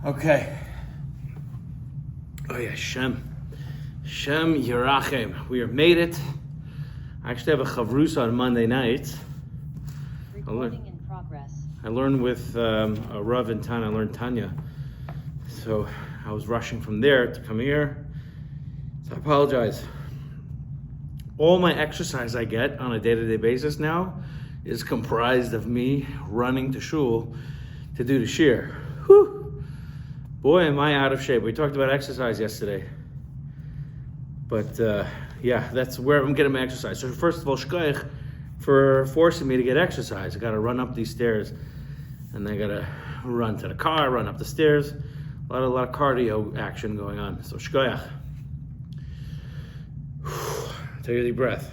Okay. Oh yeah, Shem Yerachem. We have made it. I actually have a Chavrusa on Monday night. Recording in progress. I learned with a Rav in Tanya. I learned Tanya. So I was rushing from there to come here. So I apologize. All my exercise I get on a day-to-day basis now is comprised of me running to shul to do the shir. Whew. Boy, am I out of shape. We talked about exercise yesterday. But yeah, that's where I'm getting my exercise. So first of all, shkoyach for forcing me to get exercise. I gotta run up these stairs and I gotta run to the car, run up the stairs. A lot of cardio action going on. So shkoyach. Take a deep breath.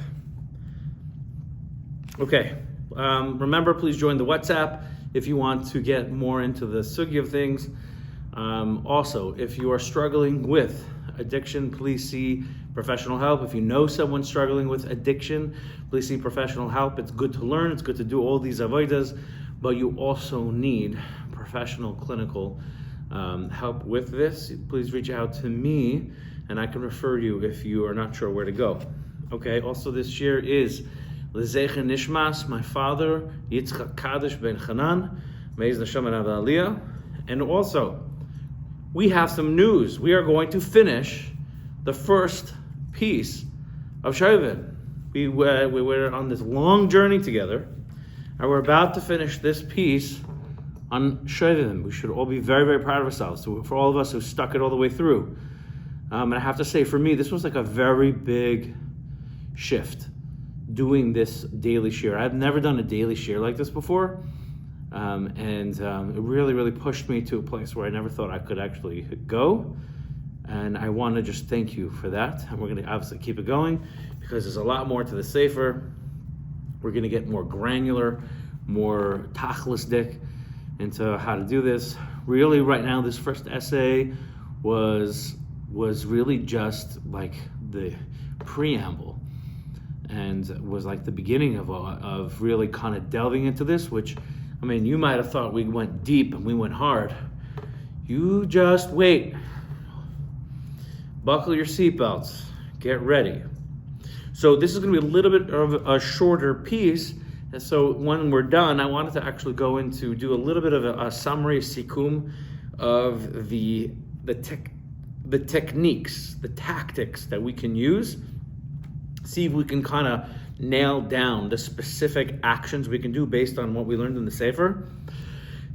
Okay, remember, please join the WhatsApp if you want to get more into the sugi of things. Also, if you are struggling with addiction, please see professional help. If you know someone struggling with addiction, please see professional help. It's good to learn, it's good to do all these avodas, but you also need professional clinical help with this. Please reach out to me and I can refer you if you are not sure where to go. Okay, also this year is L'Zecher Nishmas, my father, Yitzchak Kaddish ben Hanan, Me'ez Neshama Aliyah. And also, we have some news. We are going to finish the first piece of Shovavim. We were on this long journey together, and we're about to finish this piece on Shovavim. We should all be very, very proud of ourselves. So for all of us who stuck it all the way through. And I have to say, for me, this was like a very big shift, doing this daily shir. I've never done a daily shir like this before. And it really, really pushed me to a place where I never thought I could actually go. And I want to just thank you for that. And we're going to obviously keep it going because there's a lot more to the sefer. We're going to get more granular, more tachlistic into how to do this. Really, right now, this first essay was really just like the preamble and was like the beginning of really kind of delving into this, which, I mean, you might have thought we went deep and we went hard. You just wait. Buckle your seatbelts. Get ready. So this is going to be a little bit of a shorter piece. And so when we're done, I wanted to actually go into do a little bit of a summary, sikum, of the techniques, the tactics that we can use. See if we can kind of nail down the specific actions we can do based on what we learned in the sefer.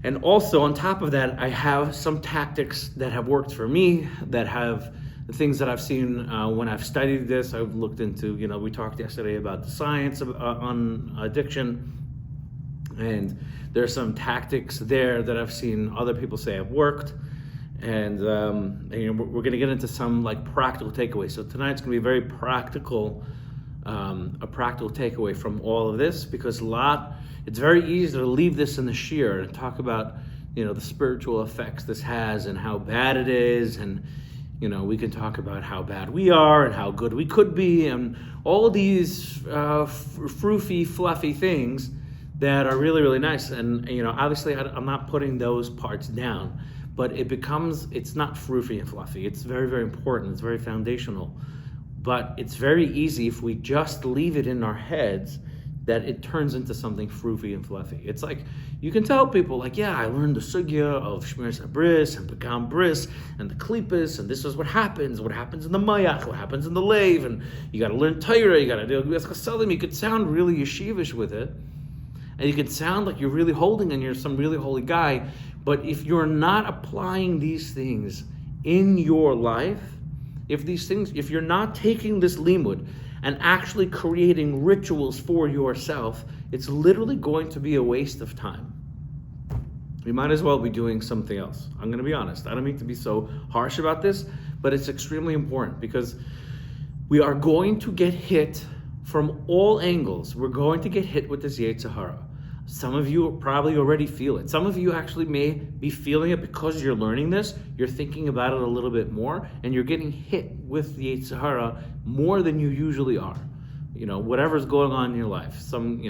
And also on top of that, I have some tactics that have worked for me, that have the things that I've seen when I've studied this. I've looked into, we talked yesterday about the science on addiction, and there's some tactics there that I've seen other people say have worked. And we're going to get into some like practical takeaways. So tonight's going to be very practical, a practical takeaway from all of this, because it's very easy to leave this in the shir and talk about, the spiritual effects this has and how bad it is, and we can talk about how bad we are and how good we could be and all these froofy, fluffy things that are really, really nice. And obviously I'm not putting those parts down, but it's not froofy and fluffy. It's very, very important. It's very foundational. But it's very easy if we just leave it in our heads that it turns into something froofy and fluffy. It's like, you can tell people like, yeah, I learned the sugya of Shmiras Habris and Pekam Bris and the Klippas, and this is what happens in the Mayach, what happens in the Leiv, and you gotta learn Torah, you gotta do Gvias Chasadim. You could sound really yeshivish with it, and you can sound like you're really holding and you're some really holy guy, but if you're not applying these things in your life, if you're not taking this limud and actually creating rituals for yourself, it's literally going to be a waste of time. You might as well be doing something else. I'm going to be honest. I don't mean to be so harsh about this, but it's extremely important because we are going to get hit from all angles. We're going to get hit with this Yetzer Hara. Some of you probably already feel it. Some of you actually may be feeling it because you're learning this. You're thinking about it a little bit more, and you're getting hit with the Yetzer Hara more than you usually are. Whatever's going on in your life. Some,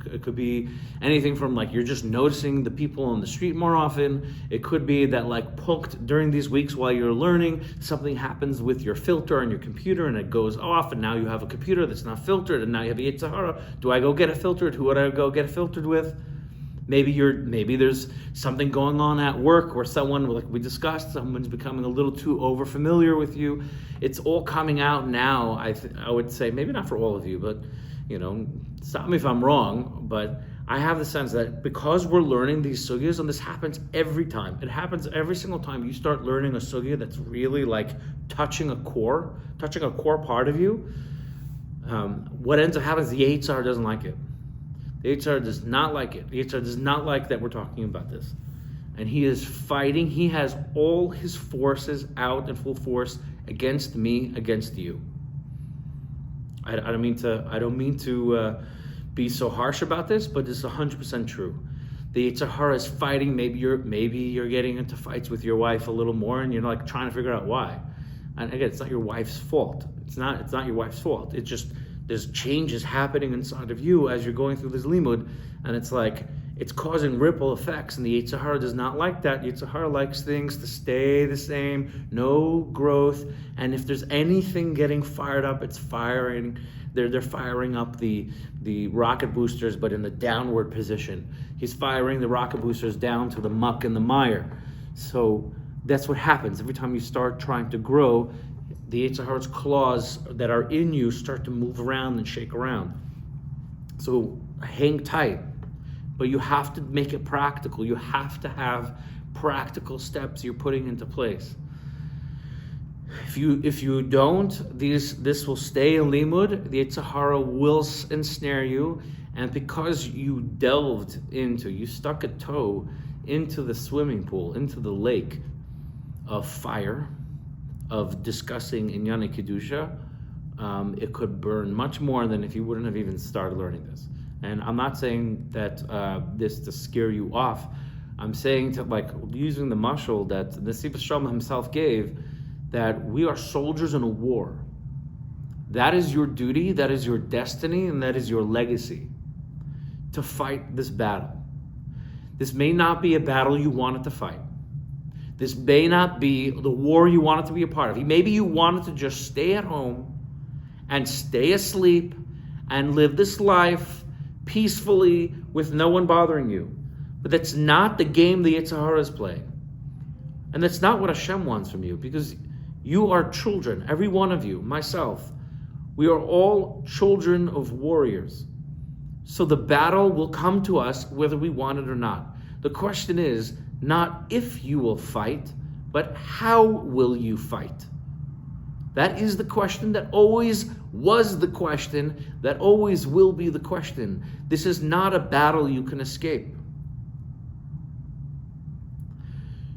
It could be anything from like you're just noticing the people on the street more often. It could be that like punked during these weeks while you're learning, something happens with your filter on your computer and it goes off, and now you have a computer that's not filtered, and now you have a Yetzer Hara. Do I go get it filtered? Who would I go get it filtered with? Maybe there's something going on at work where someone, like we discussed, someone's becoming a little too over familiar with you. It's all coming out now. I would say, maybe not for all of you, but stop me if I'm wrong, but I have the sense that because we're learning these sugyas, and this happens every time, it happens every single time you start learning a sugya that's really like touching a core part of you, what ends up happening is the Yetzer Hara doesn't like it. The Yetzer Hara does not like it. The Yetzer Hara does not like that we're talking about this. And he is fighting. He has all his forces out in full force against me, against you. I don't mean to be so harsh about this, but it's 100% true. The Yetzer Hara is fighting. Maybe you're getting into fights with your wife a little more, and you're like trying to figure out why. And again, it's not your wife's fault. It's not your wife's fault. It's just there's changes happening inside of you as you're going through this limud, and it's like it's causing ripple effects, and the Yetzer Hara does not like that. Yetzer Hara likes things to stay the same, no growth, and if there's anything getting fired up, it's firing. They're firing up the rocket boosters, but in the downward position. He's firing the rocket boosters down to the muck and the mire. So that's what happens every time you start trying to grow. The Yetzer Hara's claws that are in you start to move around and shake around. So hang tight, but you have to make it practical. You have to have practical steps you're putting into place. If you don't, this will stay in limud. The Yetzer Hara will ensnare you, and because you stuck a toe into the swimming pool, into the lake of fire, of discussing Inyane Kedusha, it could burn much more than if you wouldn't have even started learning this. And I'm not saying that this to scare you off. I'm saying to like using the mashal that Nesivos Shalom himself gave, that we are soldiers in a war. That is your duty, that is your destiny, and that is your legacy, to fight this battle. This may not be a battle you wanted to fight. This may not be the war you wanted to be a part of. Maybe you wanted to just stay at home and stay asleep and live this life peacefully with no one bothering you. But that's not the game the Yetzer Hara is playing. And that's not what Hashem wants from you, because you are children, every one of you, myself. We are all children of warriors. So the battle will come to us whether we want it or not. The question is, not if you will fight, but how will you fight? That is the question that always was the question, that always will be the question. This is not a battle you can escape.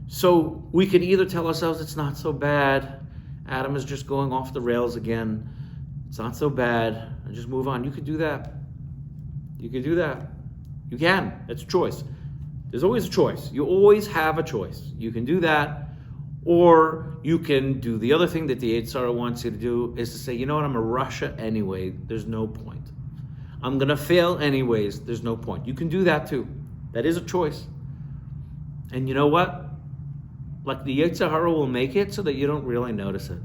So we can either tell ourselves it's not so bad, Adam is just going off the rails again, it's not so bad, and just move on. You could do that. You could do that. You can. It's a choice. There's always a choice. You always have a choice. You can do that, or you can do the other thing that the Yetzer Hara wants you to do, is to say, you know what, I'm a Russia anyway, there's no point. I'm going to fail anyways, there's no point. You can do that too. That is a choice. And you know what? Like the Yetzer Hara will make it so that you don't really notice it.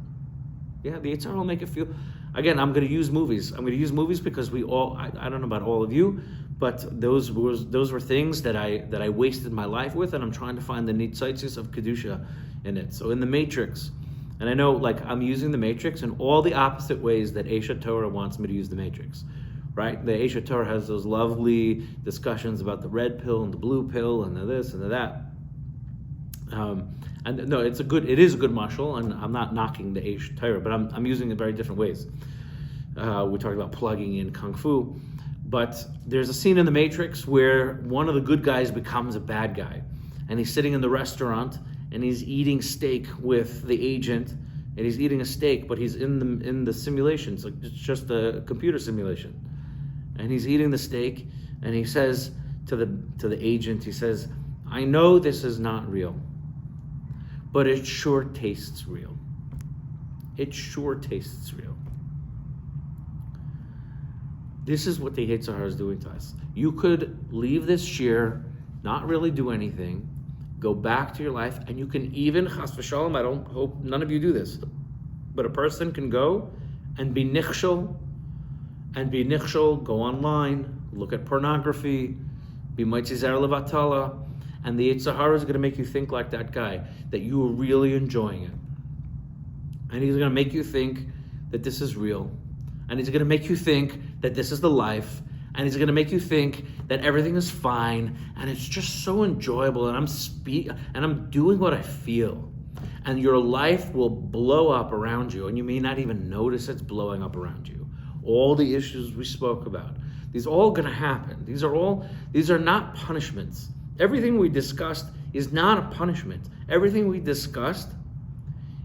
Yeah, the Yetzer Hara will make it feel... Again, I'm going to use movies. I'm going to use movies because we all... I don't know about all of you, but those were things that I wasted my life with, and I'm trying to find the nitzitzis of Kedusha in it. So in The Matrix, and I know like I'm using The Matrix in all the opposite ways that Esha Torah wants me to use The Matrix, right? The Esha Torah has those lovely discussions about the red pill and the blue pill and the this and the that. And no, it is a good mashal, and I'm not knocking the Esha Torah, but I'm using it very different ways. We talked about plugging in Kung Fu. But there's a scene in The Matrix where one of the good guys becomes a bad guy. And he's sitting in the restaurant and he's eating steak with the agent. And he's eating a steak, but he's in the simulation. So it's just a computer simulation. And he's eating the steak and he says to the agent, he says, I know this is not real, but it sure tastes real. It sure tastes real. This is what the Yetzer Hara is doing to us. You could leave this shir, not really do anything, go back to your life, and you can even, chas v'shalom, I don't hope none of you do this, but a person can go and be nichshol, go online, look at pornography, be moitzi levatala, and the Yetzer Hara is going to make you think like that guy, that you are really enjoying it. And he's going to make you think that this is real. And he's going to make you think that this is the life. And he's going to make you think that everything is fine. And it's just so enjoyable. And I'm doing what I feel. And your life will blow up around you. And you may not even notice it's blowing up around you. All the issues we spoke about. These are all going to happen. These are not punishments. Everything we discussed is not a punishment. Everything we discussed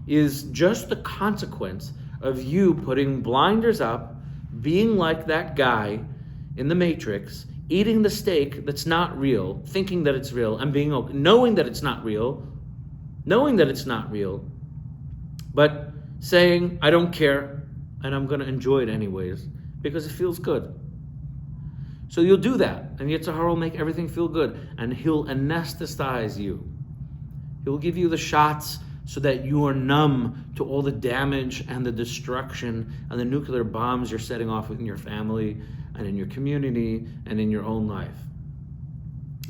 is just the consequence of you putting blinders up, being like that guy in the Matrix, eating the steak that's not real, thinking that it's real, and being okay, knowing that it's not real, but saying, I don't care, and I'm going to enjoy it anyways, because it feels good. So you'll do that, and Yetzer Hara will make everything feel good, and he'll anesthetize you. He'll give you the shots so that you are numb to all the damage and the destruction and the nuclear bombs you're setting off in your family and in your community and in your own life.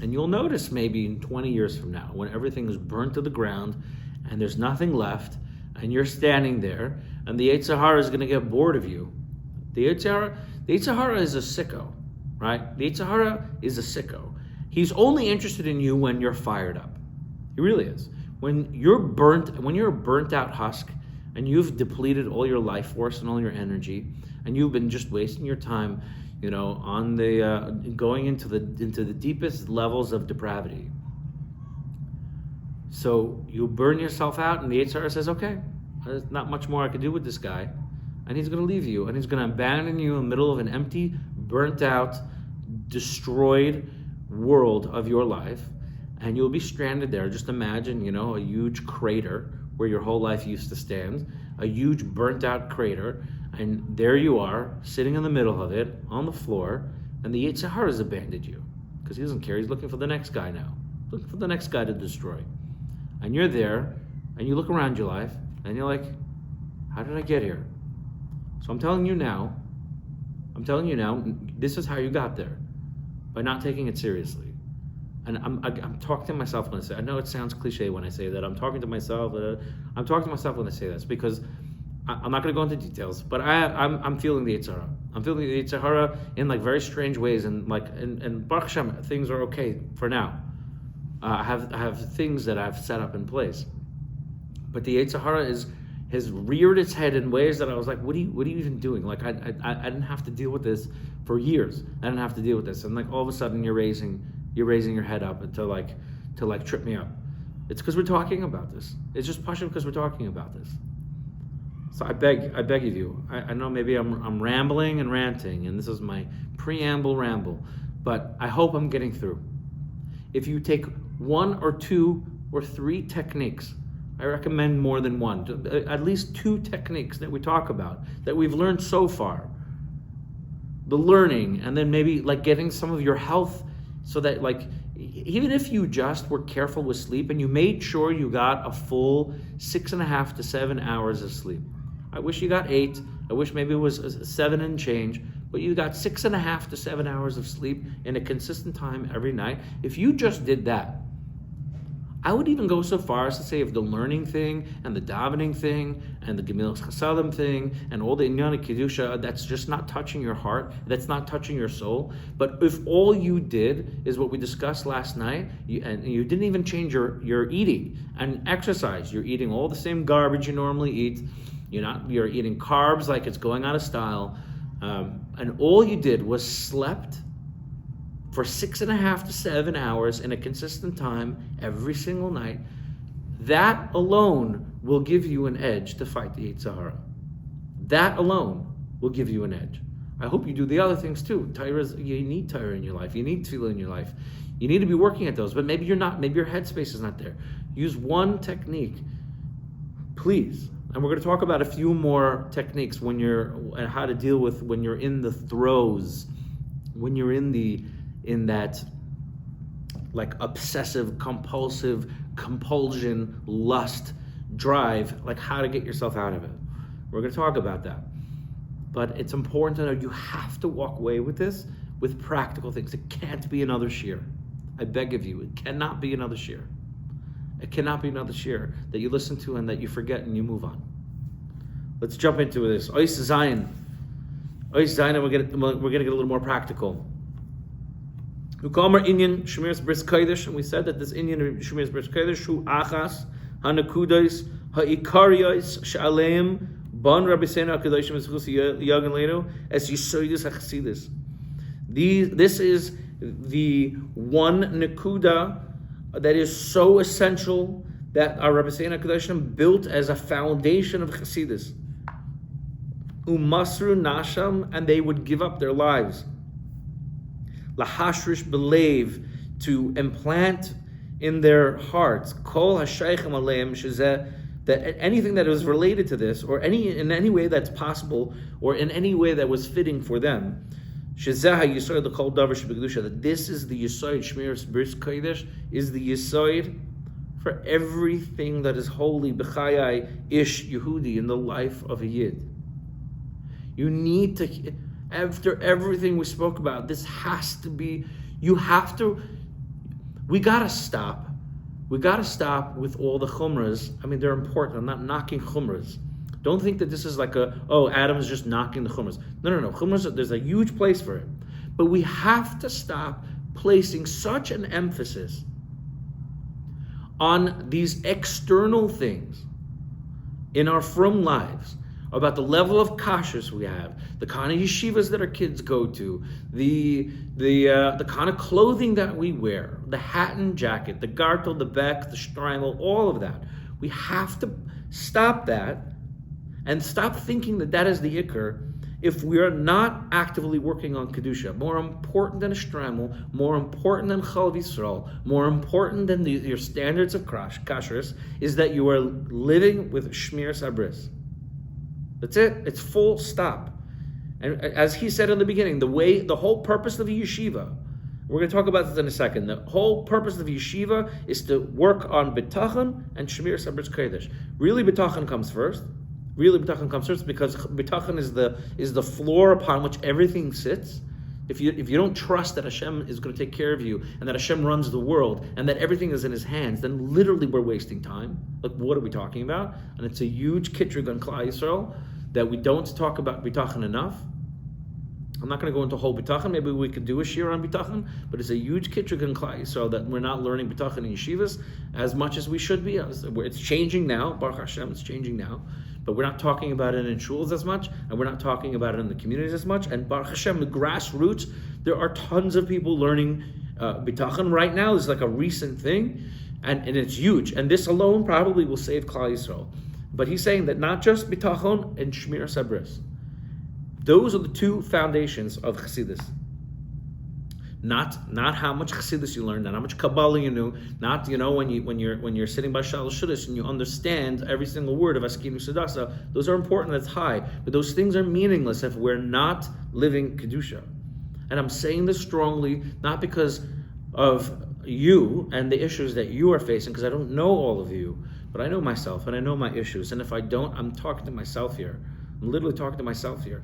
And you'll notice maybe in 20 years from now, when everything is burnt to the ground and there's nothing left, and you're standing there, and the Yetzer Hara is going to get bored of you. The Yetzer Hara is a sicko, right? The Yetzer Hara is a sicko. He's only interested in you when you're fired up. He really is. When you're a burnt out husk, and you've depleted all your life force and all your energy, and you've been just wasting your time, on the going into the deepest levels of depravity. So you burn yourself out, and the Yetzer Hara says, okay, there's not much more I can do with this guy, and he's going to leave you, and he's going to abandon you in the middle of an empty, burnt out, destroyed world of your life. And you'll be stranded there. Just imagine, a huge crater where your whole life used to stand, a huge burnt out crater, and there you are, sitting in the middle of it, on the floor, and the Yetzer Hara has abandoned you, because he doesn't care. He's looking for the next guy now, looking for the next guy to destroy. And you're there, and you look around your life, and you're like, how did I get here? So I'm telling you now, this is how you got there, by not taking it seriously. And I'm talking to myself when I say, I know it sounds cliche when I say that. I'm talking to myself when I say this, because I'm not going to go into details, but I'm feeling the Yetzer Hara. I'm feeling the Yetzer Hara in very strange ways, and Baruch Hashem, things are okay for now. I have things that I've set up in place, but the Yetzer Hara has reared its head in ways that I was like, what are you even doing? I didn't have to deal with this for years. I didn't have to deal with this, and all of a sudden you're raising your head up to trip me up. It's because we're talking about this. It's just partially because we're talking about this. So I beg of you. I know maybe I'm rambling and ranting, and this is my preamble ramble, but I hope I'm getting through. If you take 1 or 2 or 3 techniques, I recommend more than one, at least 2 techniques that we talk about, that we've learned so far. The learning, and then maybe getting some of your health, so that even if you just were careful with sleep and you made sure you got a full 6.5 to 7 hours of sleep. I wish you got 8. I wish maybe it was 7 and change, but you got 6.5 to 7 hours of sleep in a consistent time every night. If you just did that, I would even go so far as to say, if the learning thing and the davening thing and the Gemilas Chasadim thing and all the Inyan Kedusha, that's just not touching your heart, that's not touching your soul. But if all you did is what we discussed last night, and you didn't even change your eating and exercise, you're eating all the same garbage you normally eat, you're eating carbs like it's going out of style, and all you did was slept for 6.5 to 7 hours in a consistent time every single night, that alone will give you an edge to fight the Yetzer Hara. That alone will give you an edge. I hope you do the other things too. You need Torah in your life. You need Tefillah in your life. You need to be working at those, but maybe you're not. Maybe your headspace is not there. Use one technique, please. And we're going to talk about a few more techniques and how to deal with when you're in the throes, when you're in that like obsessive, compulsive, compulsion, lust, drive, like how to get yourself out of it. We're going to talk about that. But it's important to know you have to walk away with this with practical things. It can't be another shir. I beg of you, it cannot be another shir. It cannot be another shir that you listen to and that you forget and you move on. Let's jump into this. Ois Zayin. Ois Zayin, and we're going to get a little more practical. Ukamar Inyan Shemiras Bris Kodesh, and we said that this Inyan Shemiras Bris Kodesh, Hu Achas, Hanakudais, Ha'ikarios, Sha'aleim, Bon Rabbi Seina HaKadoshim Ezuchus Yagan Leinu, Es Yisoidus HaChasidus. This is the one Nakuda that is so essential that our Rabbi Seina HaKadoshim built as a foundation of Chasidus. Umasru Nasham, and they would give up their lives. Lahashrish Belev, to implant in their hearts, Kol Hashaykhem Aleim Shezeh, that anything that was related to this, or in any way that's possible, or in any way that was fitting for them, Shezeh HaYisoid L'Kol Davar Shebekdusha, that this is the Yisoid, Shmiras Bris Kodesh, is the Yisoid for everything that is holy, B'chayai Ish Yehudi, in the life of a Yid. You need to, after everything we spoke about, this has to be, we gotta stop. We gotta stop with all the chumras. I mean, they're important. I'm not knocking chumras. Don't think that this is like Adam's just knocking the chumras. No. Chumras, there's a huge place for it. But we have to stop placing such an emphasis on these external things in our frum lives, about the level of kashrus we have, the kind of yeshivas that our kids go to, the kind of clothing that we wear, the hat and jacket, the gartel, the beck, the shtreimel, all of that. We have to stop that and stop thinking that is the ikr if we are not actively working on kedusha. More important than a shtreimel, more important than chalav Yisrael, more important than your standards of kashrus is that you are living with shmiras abris. That's it. It's full stop. And as he said in the beginning, the whole purpose of a yeshiva, we're going to talk about this in a second. The whole purpose of yeshiva is to work on bitachon and shmiras abris kodesh. Really, bitachon comes first. Really, bitachon comes first because bitachon is the floor upon which everything sits. If you don't trust that Hashem is going to take care of you and that Hashem runs the world and that everything is in His hands, then literally we're wasting time. Like, what are we talking about? And it's a huge kitrug on Klal Yisrael that we don't talk about bitachon enough. I'm not going to go into whole bitachon. Maybe we could do a shir on bitachon, but it's a huge kitrug in Klal Yisrael that we're not learning bitachon in yeshivas as much as we should be. It's changing now. Baruch Hashem, it's changing now. But we're not talking about it in shuls as much, and we're not talking about it in the communities as much. And Baruch Hashem, the grassroots, there are tons of people learning bitachon right now. It's like a recent thing, and it's huge. And this alone probably will save Klal Yisrael. But he's saying that not just bitachon and shmiras abris. Those are the two foundations of Chassidus. Not how much Chassidus you learn, not how much Kabbalah you knew, not when you're sitting by Shalosh Shudas and you understand every single word of Askinu Sedasa. Those are important. That's high, but those things are meaningless if we're not living kedusha. And I'm saying this strongly, not because of you and the issues that you are facing, because I don't know all of you, but I know myself and I know my issues. And if I don't, I'm talking to myself here. I'm literally talking to myself here.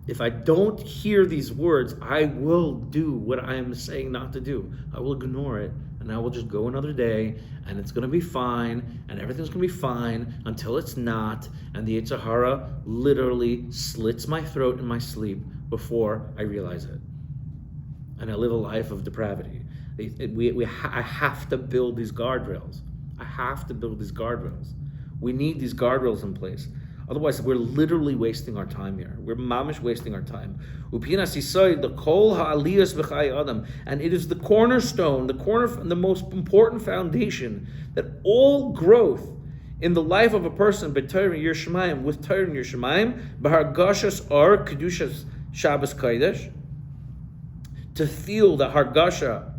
If I don't hear these words, I will do what I am saying not to do. I will ignore it, and I will just go another day, and it's going to be fine, and everything's going to be fine until it's not, and the Yetzer Hara literally slits my throat in my sleep before I realize it. And I live a life of depravity. I have to build these guardrails. I have to build these guardrails. We need these guardrails in place. Otherwise, we're literally wasting our time here. We're mamish wasting our time. Upinas Yisoid, the kol ha'aliyas b'chai adam, and it is the cornerstone, the most important foundation that all growth in the life of a person, b'Torah and Yerushalayim, with Torah and Yerushalayim, b'hargashas or kedushas Shabbos Kodesh, to feel the hargasha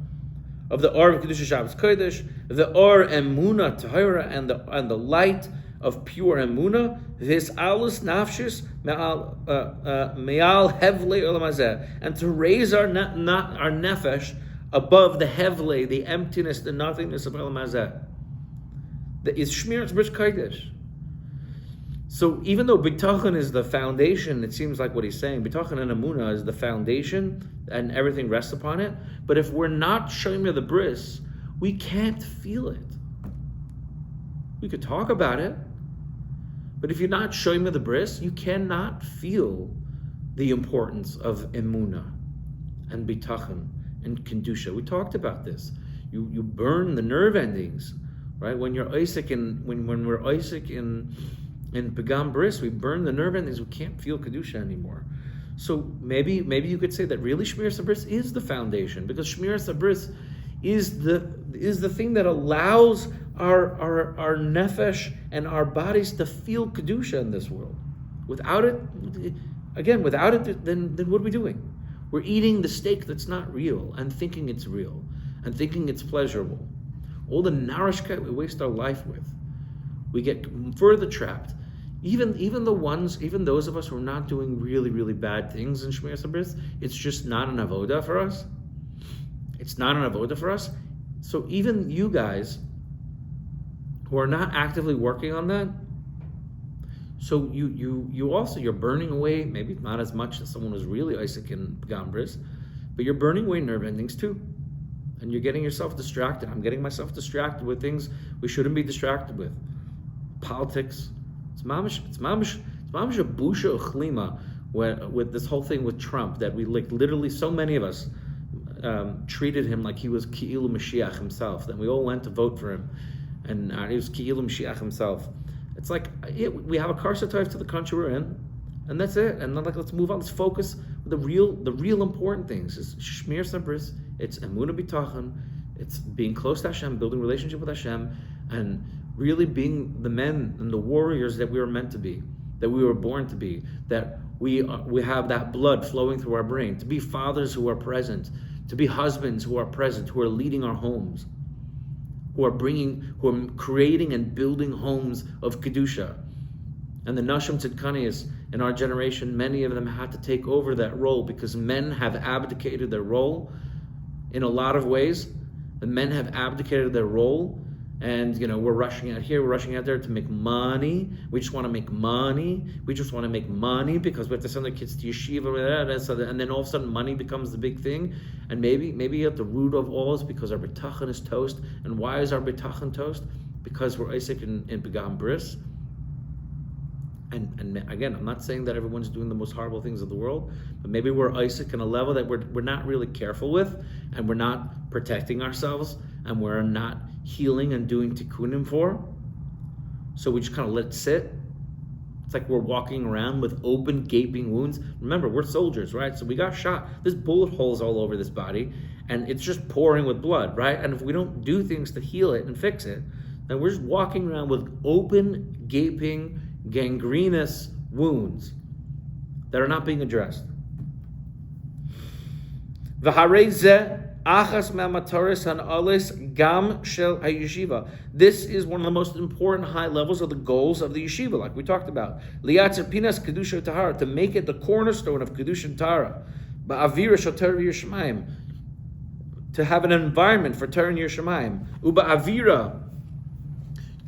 of the or of kedushas Shabbos Kodesh, the or emuna Torah, and the light of pure emuna, this alus nafshis me'al hevle olam hazeh, and to raise our nefesh above the hevle, the emptiness, the nothingness of olam hazeh. That is shmiras bris kodesh. So even though bitachon is the foundation, it seems like what he's saying, bitachon and emuna is the foundation, and everything rests upon it. But if we're not shomer the bris, we can't feel it. We could talk about it, but if you're not shomer the bris, you cannot feel the importance of emuna and bitachon and kedusha. We talked about this. You burn the nerve endings, right? When you're Isaac and when we're Isaac in Pagam Bris, we burn the nerve endings. We can't feel kedusha anymore. So maybe you could say that really Shmiras Bris is the foundation, because Shmiras Bris is the thing that allows our nefesh and our bodies to feel kedusha in this world. Without it, then what are we doing? We're eating the steak that's not real and thinking it's real and thinking it's pleasurable. All the narishkeit we waste our life with, we get further trapped. Even those of us who are not doing really, really bad things in Shmiras Bris, it's just not an avoda for us. It's not an avoda for us. So even you guys who are not actively working on that, so you're burning away, maybe not as much as someone who's really Isaac and Pagam Bris, but you're burning away nerve endings too. And you're getting yourself distracted. I'm getting myself distracted with things we shouldn't be distracted with. Politics. It's mamish a busha uchlima with this whole thing with Trump, that we literally, so many of us treated him like he was Ki'ilu Mashiach himself. Then we all went to vote for him, and he was Ki'ilu Mashiach himself. It's like, we have a karsatayv to the country we're in, and that's it. And then, let's move on. Let's focus on the real important things. It's Shmiras Bris, it's emuna bitachon, it's being close to Hashem, building a relationship with Hashem, and really being the men and the warriors that we were meant to be, that we were born to be, that we have that blood flowing through our brain, to be fathers who are present, to be husbands who are present, who are leading our homes, who are creating and building homes of kedusha. And the Nashim Tzidkanias in our generation, many of them had to take over that role, because men have abdicated their role in a lot of ways. The men have abdicated their role, and we're rushing out here, we're rushing out there to make money. We just want to make money. We just want to make money because we have to send our kids to yeshiva, and then all of a sudden money becomes the big thing. And maybe at the root of all is because our bitachon is toast. And why is our bitachon toast? Because we're Isaac in Pagam Bris. And again, I'm not saying that everyone's doing the most horrible things of the world, but maybe we're Isaac in a level that we're not really careful with, and we're not protecting ourselves, and we're not healing and doing tikkunim for. So we just kind of let it sit. It's like we're walking around with open, gaping wounds. Remember, we're soldiers, right? So we got shot. There's bullet holes all over this body, and it's just pouring with blood, right? And if we don't do things to heal it and fix it, then we're just walking around with open, gaping, gangrenous wounds that are not being addressed. This is one of the most important high levels of the goals of the yeshiva, like we talked about. To make it the cornerstone of kedusha and tahara. To have an environment for Torah and Yerushalayim. Uba avira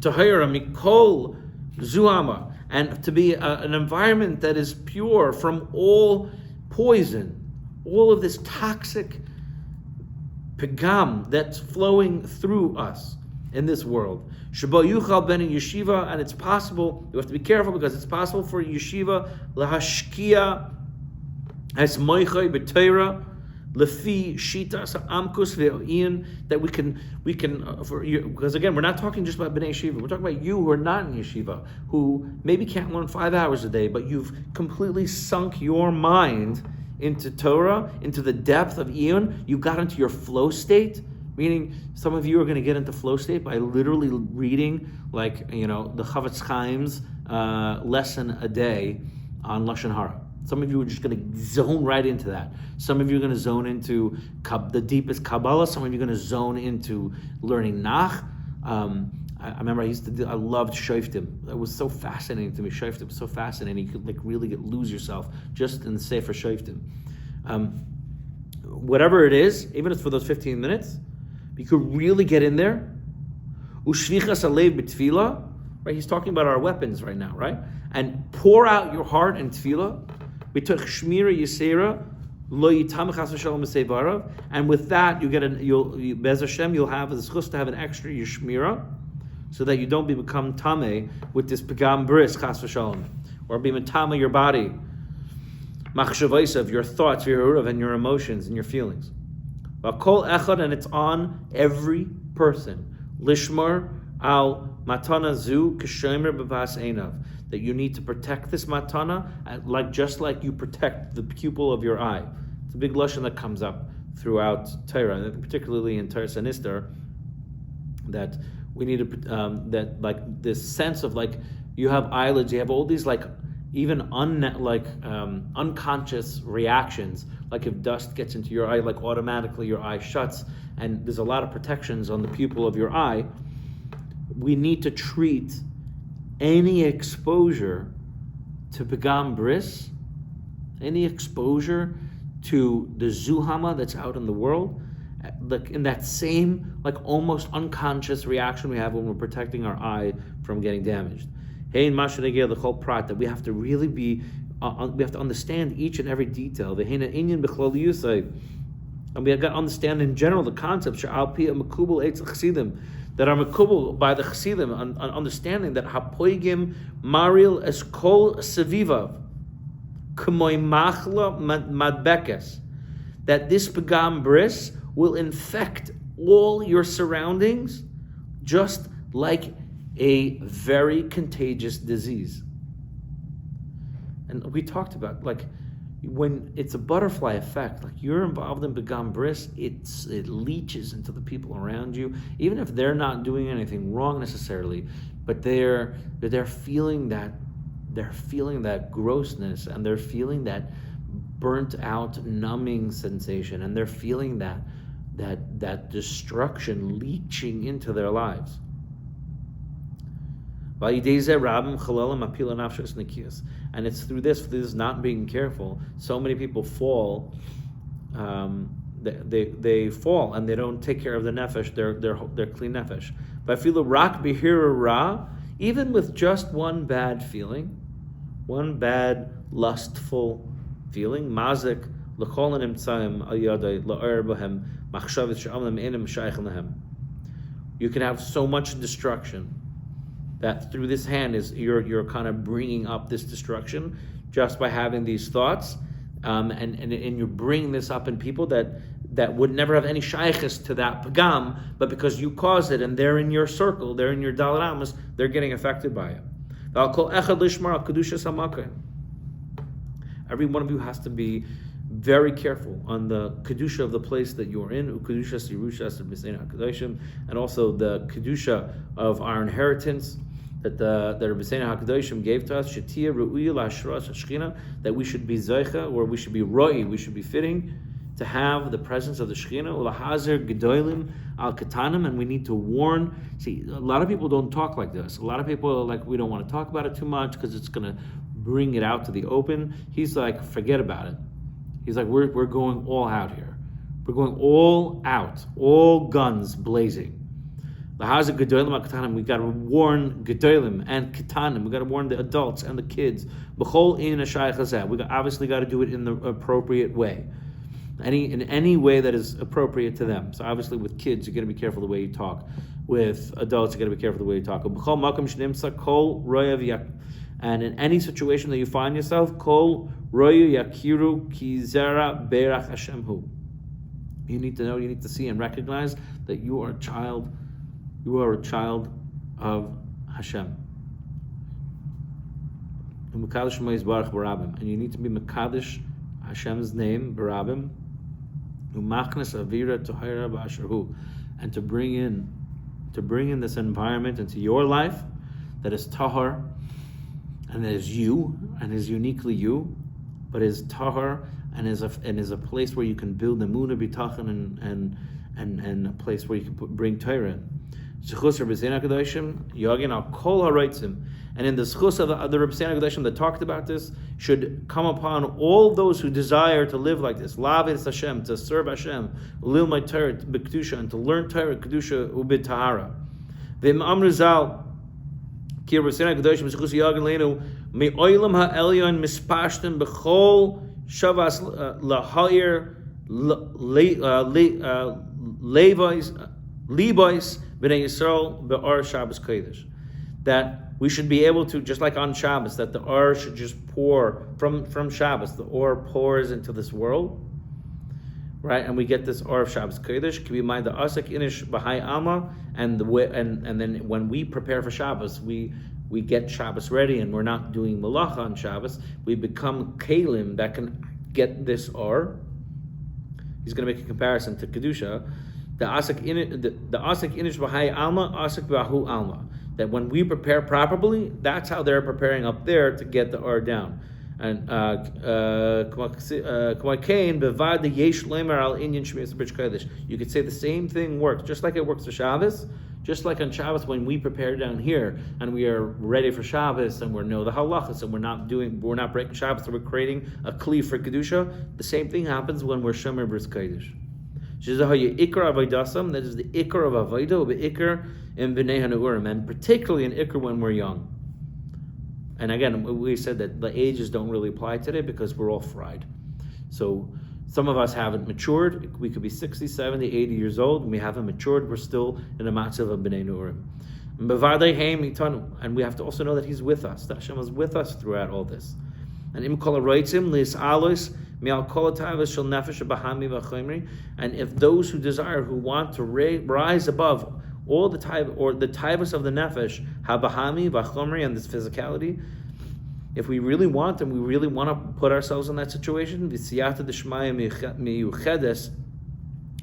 tahara mikol zuhama, and to be an environment that is pure from all poison, all of this toxic pagam that's flowing through us in this world. Sheba yuchal ben yeshiva, and it's possible, you have to be careful, because it's possible for yeshiva lahashkia as moichay b'teira lefi shitas amkus ve'oin, that we can because again, we're not talking just about bnei yeshiva. We're talking about you who are not in yeshiva, who maybe can't learn 5 hours a day, but you've completely sunk your mind into Torah, into the depth of Eon. You got into your flow state, meaning some of you are going to get into flow state by literally reading, the Chavetz Chaim's lesson a day on Lashon Hara. Some of you are just going to zone right into that. Some of you are going to zone into the deepest Kabbalah. Some of you are going to zone into learning Nach. I remember I loved Shovavim. It was so fascinating to me. Shovavim was so fascinating. You could like really lose yourself just in the Sefer Shovavim. Whatever it is, even if it's for those 15 minutes, you could really get in there. Ushvichas alev b'tefillah, right? He's talking about our weapons right now, right? And pour out your heart in tefillah. B'toch shmira yisera lo yitam chas v'shalom b'sevarav. And with that, Bez Hashem, you'll have the zchus to have an extra yishmira, so that you don't become tameh with this pegam bris chas v'shalom, or be matama your body, machshavos of your thoughts, your urav, and your emotions and your feelings. Kol echad, and it's on every person. Lishmar al matana zu kishomer b'vas einav, that you need to protect this matana, just like you protect the pupil of your eye. It's a big lashon that comes up throughout Torah, particularly in Torah Sinister, that we need to that like this sense of like you have eyelids, you have all these like even unconscious reactions, like if dust gets into your eye, like automatically your eye shuts, and there's a lot of protections on the pupil of your eye. We need to treat any exposure to Pegam Bris, any exposure to the Zuhama that's out in the world, like in that same, like almost unconscious reaction we have when we're protecting our eye from getting damaged. Hey, in Mashanegel, the whole prat, that we have to really be, we have to understand each and every detail. And we have got to understand in general the concept that are makubal by the chassidim, understanding that hapoigim maril es kol sevivav k'moy machla madbekes, that this pegam bris will infect all your surroundings just like a very contagious disease. And we talked about, like, when it's a butterfly effect, like you're involved in Begam Bris, it leaches into the people around you, even if they're not doing anything wrong necessarily, but they're feeling that grossness, and they're feeling that burnt out numbing sensation, and they're feeling that destruction leaching into their lives. And it's through this not being careful, so many people fall. They fall and they don't take care of the nefesh, their clean nefesh. But I feel the rak bihira ra, even with just one bad feeling, one bad lustful feeling, mazik l'chol nimtzaim al yadai la'er b'hem machshavit she'amlim enim shaykh lahem. You can have so much destruction that through this hand is you're kind of bringing up this destruction just by having these thoughts, and you're bringing this up in people that would never have any shaykhis to that pagam, but because you caused it and they're in your circle, they're in your daled amos, they're getting affected by it. Every one of you has to be very careful on the kedusha of the place that you're in, and also the kedusha of our inheritance that the Rebbeinu HaKadoshim gave to us, that we should be zeicha, or we should be roi, we should be fitting to have the presence of the Shekhinah, and we need to warn. See, a lot of people don't talk like this. A lot of people are like, we don't want to talk about it too much because it's going to bring it out to the open. He's like, forget about it. He's like, we're going all out here. We're going all out, all guns blazing. We got to warn Gedolim and Ketanim. We got to warn the adults and the kids. We obviously got to do it in the appropriate way, in any way that is appropriate to them. So obviously, with kids, you got to be careful the way you talk. With adults, you got to be careful the way you talk. And in any situation that you find yourself, kol royu yakiru ki zera berach Hashem hu. You need to know, you need to see and recognize that you are a child. You are a child of Hashem. And you need to be Mekadosh Hashem's name, Barabim, and to bring in this environment into your life that is tahar, and that is you, and is uniquely you, but is tahar, and is a place where you can build the emunah bitachon, and a place where you can bring Torah in. Zechus Rabbi Zeina Kedoshim Yagin al Kol HaReitzim, and in the zechus of the Rabbi Zeina Kedoshim that talked about this, should come upon all those who desire to live like this. Lavis Hashem, to serve Hashem, Lil my Torah b'kedusha, and to learn Torah kedusha ub'tahara. V'im amru zal ki Rabbi Zeina Kedoshim zechus Yagin leinu me'olam ha'elyon mispashtem b'chol shavas lahayir levois b'nei Yisrael be'or Shabbos Kodesh. That we should be able to, just like on Shabbos, that the or should just pour from Shabbos. The or pours into this world, right? And we get this or of Shabbos Kodesh. Can we mind the asak inish b'hai alma, and then when we prepare for Shabbos, we get Shabbos ready, and we're not doing malacha on Shabbos. We become kalim that can get this or. He's going to make a comparison to kedusha. The asak inish b'hai alma, asak b'ahu alma. That when we prepare properly, that's how they're preparing up there to get the R down. And you could say the same thing works, just like it works for Shabbos, just like on Shabbos when we prepare down here and we are ready for Shabbos and we know the halachas and we're not breaking Shabbos, so we're creating a kli for kedusha. The same thing happens when we're shomer bris kodesh. That is the ikar of avodah, the ikar in b'nei hanurim, and particularly in ikar when we're young. And again, we said that the ages don't really apply today because we're all fried. So some of us haven't matured. We could be 60, 70, 80 years old, and we haven't matured. We're still in a matzav of b'nei hanurim. And we have to also know that He's with us. That Hashem is with us throughout all this. And im kol haroitzim lis alos. And if those who desire, who want to rise above all the taivas of the nefesh, habahami, vachomri, and this physicality, if we really want them, we really want to put ourselves in that situation, v'siyata d'shmaya miyuchedes,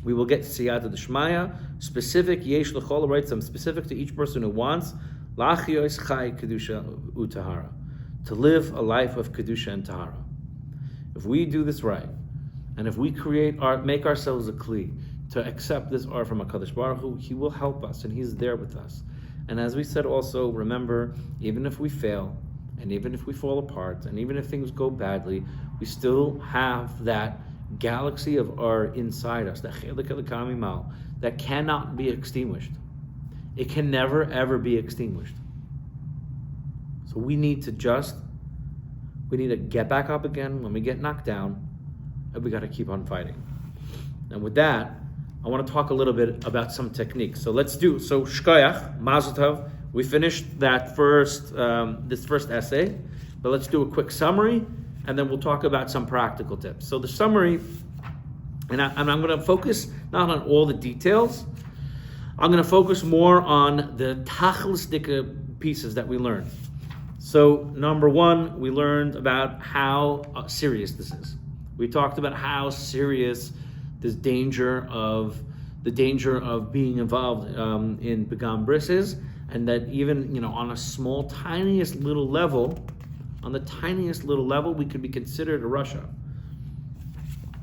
we will get siyata d'shmaya, specific, yesh l'chol haroitzim, specific to each person who wants, lachiyos chai kedusha utahara, to live a life of kedusha and tahara. If we do this right, and if we make ourselves a kli to accept this art from HaKadosh Baruch Hu, He will help us, and He's there with us. And as we said also, remember, even if we fail, and even if we fall apart, and even if things go badly, we still have that galaxy of art inside us, that chelik elikami mal, that cannot be extinguished. It can never, ever be extinguished. So we need to get back up again when we get knocked down, and we got to keep on fighting. And with that, I want to talk a little bit about some techniques. So shkoyach, mazel tov. We finished that this first essay, but let's do a quick summary, and then we'll talk about some practical tips. So the summary, and I'm going to focus not on all the details. I'm going to focus more on the tachlistika pieces that we learned. So number one, we learned about how serious this is. We talked about how serious this danger of being involved in Begam Bris is, and that even on the tiniest little level, we could be considered a Russia.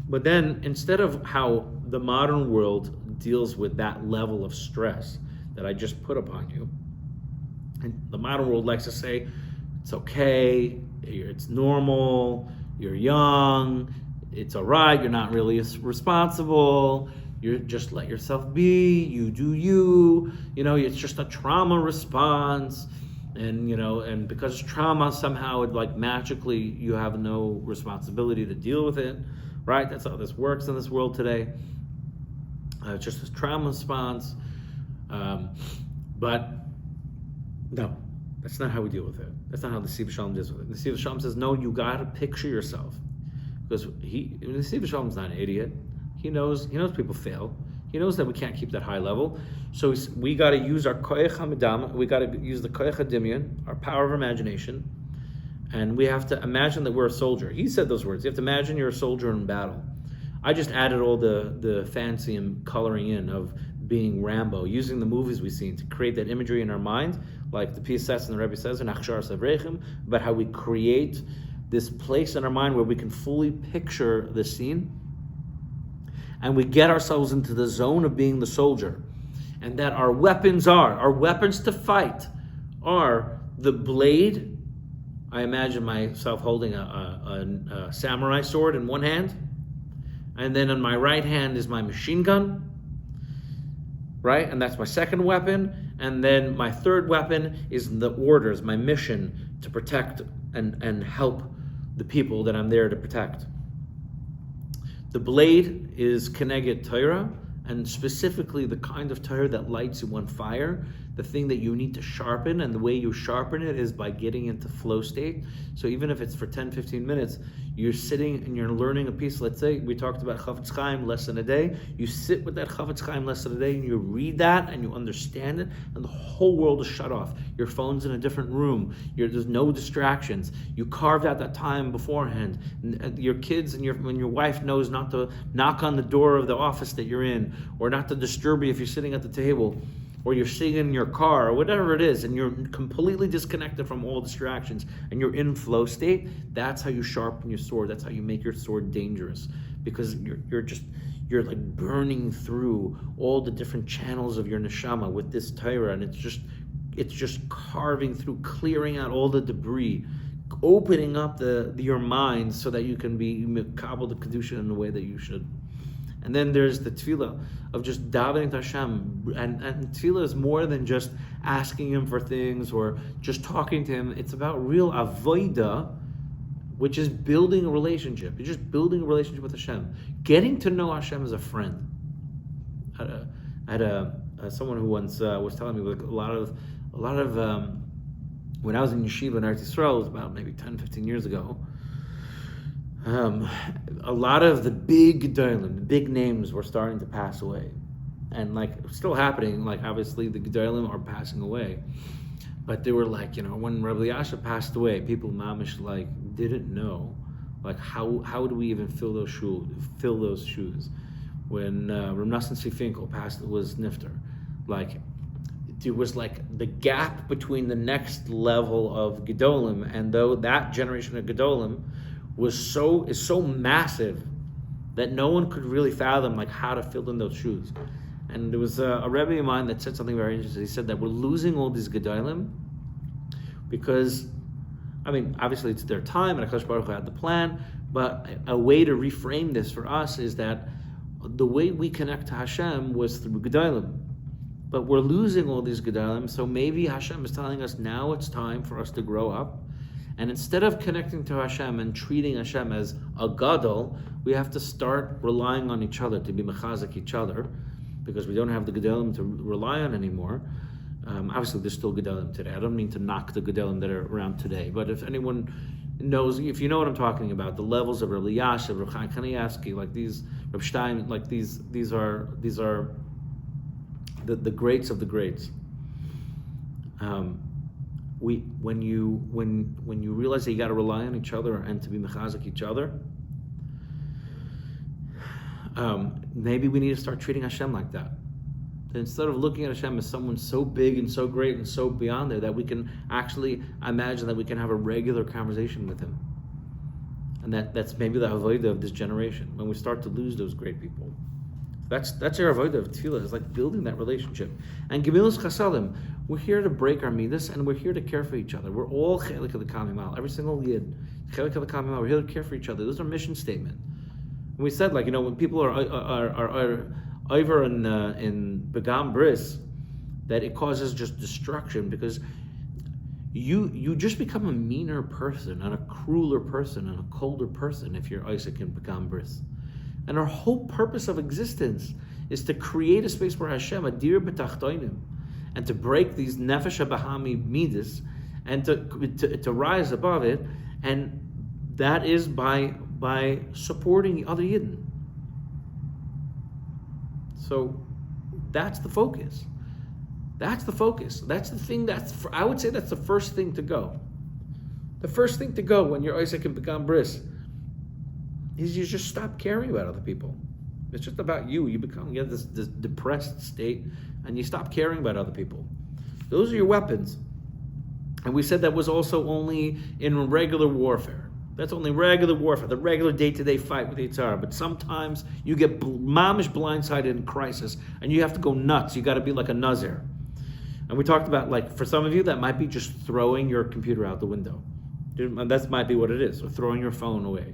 But then instead of how the modern world deals with that level of stress that I just put upon you, and the modern world likes to say, it's okay, it's normal, you're young, it's all right, you're not really responsible, you just let yourself be, you do you, it's just a trauma response, and because trauma, somehow it magically you have no responsibility to deal with it, right? That's how this works in this world today. It's just a trauma response, but no. That's not how we deal with it. That's not how the Nesivos Shalom deals with it. The Nesivos Shalom says, no, you got to picture yourself. Because the Nesivos Shalom is not an idiot. He knows people fail. He knows that we can't keep that high level. So we got to use our koyach hamidam, we got to use the koyach hadimyan, our power of imagination, and we have to imagine that we're a soldier. He said those words. You have to imagine you're a soldier in battle. I just added all the fancy and coloring in of being Rambo, using the movies we've seen to create that imagery in our mind, like the PSS and the Rebbe says in Achshar Savrechem, about how we create this place in our mind where we can fully picture the scene, and we get ourselves into the zone of being the soldier. and that our weapons to fight are the blade. I imagine myself holding a samurai sword in one hand, and then on my right hand is my machine gun, right? And that's my second weapon. And then my third weapon is the orders, my mission to protect and help the people that I'm there to protect. The blade is Keneged Torah, and specifically the kind of Torah that lights you on fire, the thing that you need to sharpen, and the way you sharpen it is by getting into flow state. So even if it's for 10, 15 minutes, you're sitting and you're learning a piece. Let's say we talked about Chavetz Chaim lesson a day. You sit with that Chavetz Chaim lesson a day and you read that and you understand it, and the whole world is shut off. Your phone's in a different room. There's no distractions. You carved out that time beforehand. Your kids and your wife knows not to knock on the door of the office that you're in, or not to disturb you if you're sitting at the table, or you're sitting in your car, or whatever it is, and you're completely disconnected from all distractions, and you're in flow state. That's how you sharpen your sword. That's how you make your sword dangerous, because you're like burning through all the different channels of your neshama with this Torah, and it's just carving through, clearing out all the debris, opening up your mind so that you can be mekabel the kedusha in the way that you should. And then there's the tefillah of just davening to Hashem. And tefillah is more than just asking Him for things or just talking to Him. It's about real avodah, which is building a relationship. You're just building a relationship with Hashem. Getting to know Hashem as a friend. I had someone who once was telling me, like, a lot of when I was in yeshiva in Eretz Yisrael, it was about maybe 10, 15 years ago, a lot of the big gedolim, the big names were starting to pass away. And like, still happening, like obviously the gedolim are passing away. But they were like, when Rabbi Yasha passed away, people mamish like didn't know, like how do we even fill those shoes? When Rav Nosson Finkel was nifter, like there was like the gap between the next level of gedolim, and though that generation of gedolim is so massive that no one could really fathom like how to fill in those shoes. And there was a Rebbe of mine that said something very interesting. He said that we're losing all these gedolim because, I mean, obviously it's their time and HaKadosh Baruch Hu had the plan, but a way to reframe this for us is that the way we connect to Hashem was through gedolim. But we're losing all these gedolim, so maybe Hashem is telling us now it's time for us to grow up. And instead of connecting to Hashem and treating Hashem as a gadol, we have to start relying on each other to be mechazik each other, because we don't have the gedolim to rely on anymore. Obviously, there's still gedolim today. I don't mean to knock the gedolim that are around today, but if anyone knows, if you know what I'm talking about, the levels of Rabbi Yasha, Rabbi Chaim Kanievsky, like these, Rabbi Stein, like these are the greats of the greats. When you realize that you got to rely on each other and to be mechazik each other, maybe we need to start treating Hashem like that. Instead of looking at Hashem as someone so big and so great and so beyond there, that we can actually imagine that we can have a regular conversation with Him. And that's maybe the avodah of this generation, when we start to lose those great people. That's our avodah of tefillah. It's like building that relationship. And Gemilus Chasadim, we're here to break our midas, and we're here to care for each other. We're all chelik of the kamimal. Every single yid, chelik of the kamimal. We're here to care for each other. This is our mission statement. And we said, like, when people are over in Begam Bris, that it causes just destruction, because you just become a meaner person and a crueler person and a colder person if you're Isaac in Begam Bris. And our whole purpose of existence is to create a space where Hashem, adir b'tachtoinim, and to break these nefesh habahami midas, and to rise above it, and that is by supporting other Yidden. So that's the focus. That's the focus. That's the thing. I would say that's the first thing to go. The first thing to go when you're Isaac and Begam Bris is you just stop caring about other people. It's just about you. You get this depressed state, and you stop caring about other people. Those are your weapons. And we said that was also only in regular warfare. That's only regular warfare, the regular day-to-day fight with Yitzhar. But sometimes you get mamish blindsided in crisis, and you have to go nuts. You got to be like a Nazir. And we talked about, like, for some of you, that might be just throwing your computer out the window. That might be what it is, or throwing your phone away,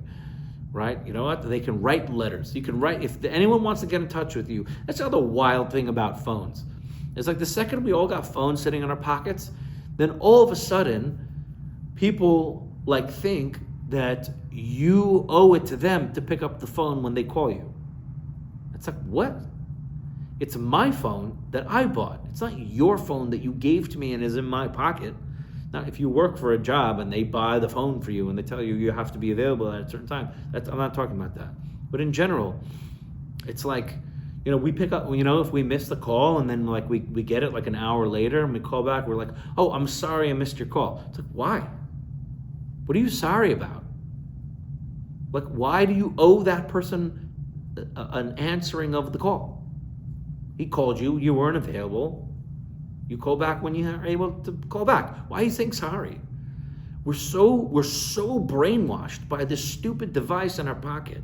right? You know what? They can write letters. You can write, if anyone wants to get in touch with you. That's the other wild thing about phones. It's like the second we all got phones sitting in our pockets, then all of a sudden, people like think that you owe it to them to pick up the phone when they call you. It's like, what? It's my phone that I bought. It's not your phone that you gave to me and is in my pocket. Now, if you work for a job and they buy the phone for you and they tell you you have to be available at a certain time, I'm not talking about that. But in general, it's like, we pick up, if we miss the call and then like we get it like an hour later and we call back, we're like, oh, I'm sorry I missed your call. It's like, why? What are you sorry about? Like, why do you owe that person an answering of the call? He called you, you weren't available. You call back when you are able to call back. Why are you saying sorry? We're so brainwashed by this stupid device in our pocket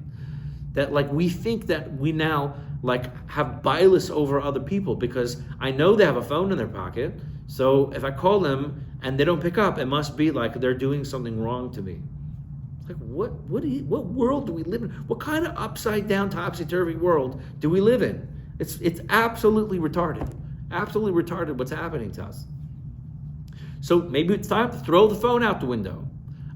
that like we think that we now like have bias over other people because I know they have a phone in their pocket. So if I call them and they don't pick up, it must be like they're doing something wrong to me. It's like, what world do we live in? What kind of upside down, topsy-turvy world do we live in? It's absolutely retarded. Absolutely retarded what's happening to us. So maybe it's time to throw the phone out the window.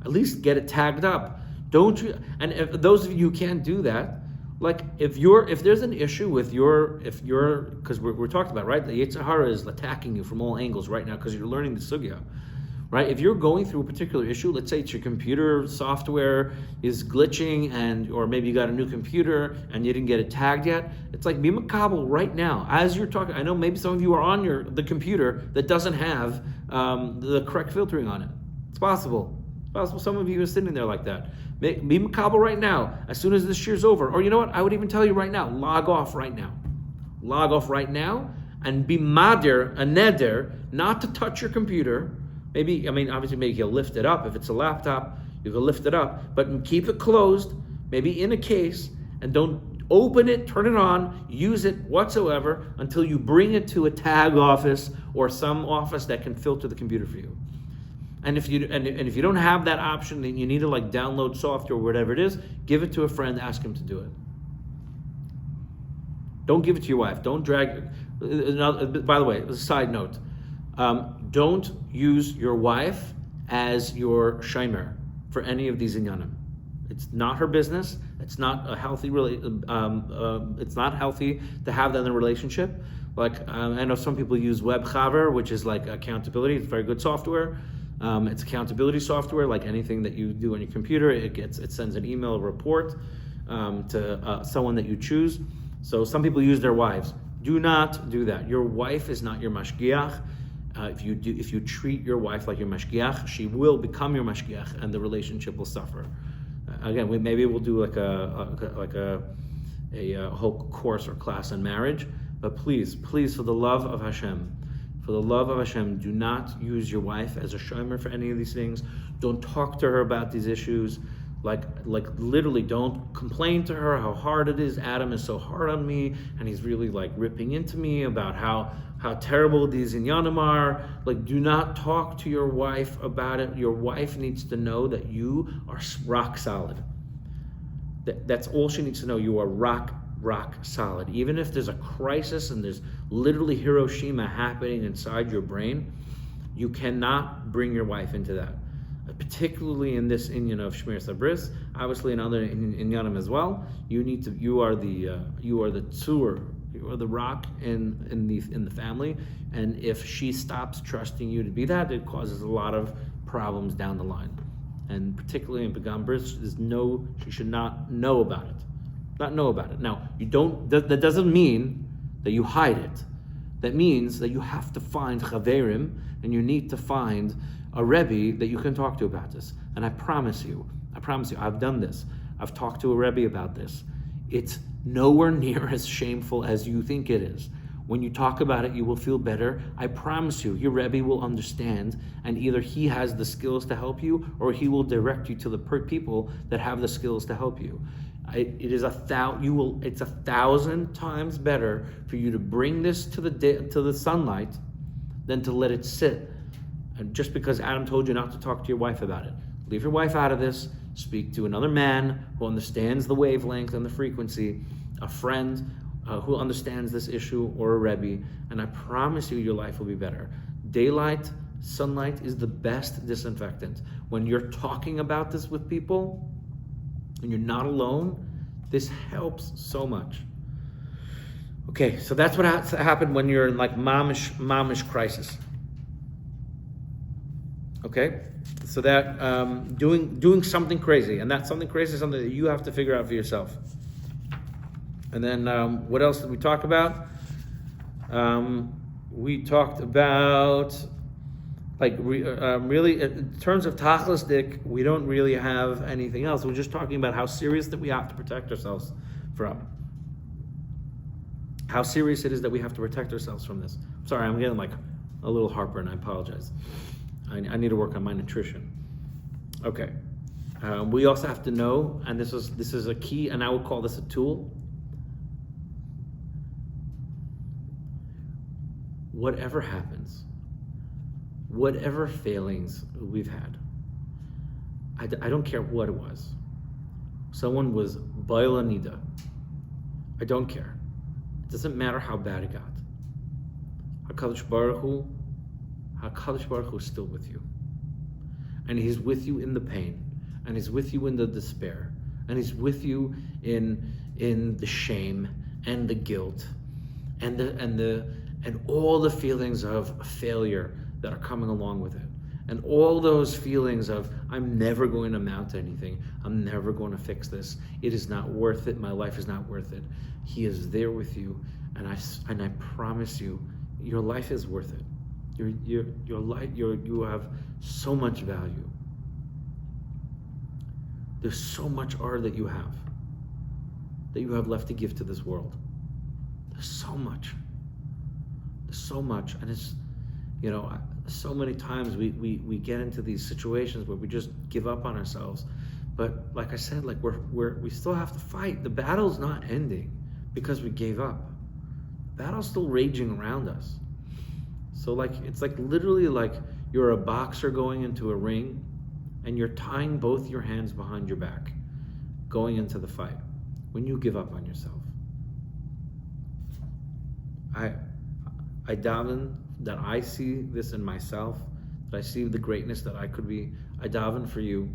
At least get it tagged up. Don't you? And if those of you who can't do that, like if there's an issue with because we're talking about, right, the Yetzer Hara is attacking you from all angles right now because you're learning the sugya, right? If you're going through a particular issue, let's say it's your computer software is glitching or maybe you got a new computer and you didn't get it tagged yet, it's like be makabel right now as you're talking. I know maybe some of you are on the computer that doesn't have the correct filtering on it. It's possible. Some of you are sitting there like that. Be makabel right now, as soon as this year's over. Or you know what? I would even tell you right now, log off right now. Log off right now and be madir, a neder, not to touch your computer. Obviously maybe you'll lift it up. If it's a laptop, you can lift it up. But keep it closed, maybe in a case, and don't open it, turn it on, use it whatsoever until you bring it to a tag office or some office that can filter the computer for you. And if you don't have that option, then you need to like download software or whatever it is, give it to a friend, ask him to do it. Don't give it to your wife. Don't drag. By the way, as a side note, don't use your wife as your shomer for any of these inyanim. It's not her business. It's not a healthy. It's not healthy to have that in a relationship. Like I know some people use Web Chaver, which is like accountability. It's very good software. It's accountability software, like anything that you do on your computer. It sends an email report to someone that you choose. So some people use their wives. Do not do that. Your wife is not your mashgiach. If you treat your wife like your mashgiach, she will become your mashgiach, and the relationship will suffer. Again, maybe we'll do like a whole course or class on marriage. But please, for the love of Hashem. For the love of Hashem, do not use your wife as a shomer for any of these things. Don't talk to her about these issues. Like literally don't complain to her how hard it is. Adam is so hard on me and he's really like ripping into me about how terrible these inyanim are. Like do not talk to your wife about it. Your wife needs to know that you are rock solid. That's all she needs to know. You are rock solid. Even if there's a crisis and there's literally Hiroshima happening inside your brain, you cannot bring your wife into that. Particularly in this inyan of Shmir Sabris, obviously in other inyanim as well. You are the tzur, you are the rock in the family, and if she stops trusting you to be that, it causes a lot of problems down the line. And particularly in Pagam Bris, she should not know about it. Not know about it. Now, that doesn't mean that you hide it. That means that you have to find chaverim, and you need to find a rebbe that you can talk to about this. And I promise you, I've done this. I've talked to a rebbe about this. It's nowhere near as shameful as you think it is. When you talk about it, you will feel better. I promise you, your Rebbe will understand, and either he has the skills to help you, or he will direct you to the people that have the skills to help you. It's 1,000 times better for you to bring this to the sunlight than to let it sit. And just because Adam told you not to talk to your wife about it, leave your wife out of this. Speak to another man who understands the wavelength and the frequency, a friend who understands this issue, or a Rebbe, and I promise you your life will be better. Daylight, sunlight is the best disinfectant. When you're talking about this with people, when you're not alone, this helps so much. Okay, so that's what happened when you're in like mamish crisis. Okay, so that doing something crazy, and that something crazy is something that you have to figure out for yourself. And then what else did we talk about? We talked about really in terms of tachlis dik, we don't really have anything else. We're just talking about how serious that we have to protect ourselves from. How serious it is that we have to protect ourselves from this. Sorry, I'm getting like a little heartburn. I apologize. I need to work on my nutrition. Okay. We also have to know, and this is a key, and I would call this a tool. Whatever happens, whatever failings we've had, I don't care what it was. Someone was Baila Nida. I don't care. It doesn't matter how bad it got. HaKadosh Baruch Hu is still with you. And He's with you in the pain. And He's with you in the despair. And He's with you in the shame and the guilt and all the feelings of failure that are coming along with it. And all those feelings of, I'm never going to amount to anything. I'm never going to fix this. It is not worth it. My life is not worth it. He is there with you. And I promise you, your life is worth it. Your life, you have so much value. There's so much art that you have left to give to this world. There's so much. And it's, so many times we get into these situations where we just give up on ourselves. But like I said, like we still have to fight. The battle's not ending because we gave up. The battle's still raging around us. So it's literally like you're a boxer going into a ring and you're tying both your hands behind your back, going into the fight. When you give up on yourself, I daven that I see this in myself, that I see the greatness that I could be. I daven for you,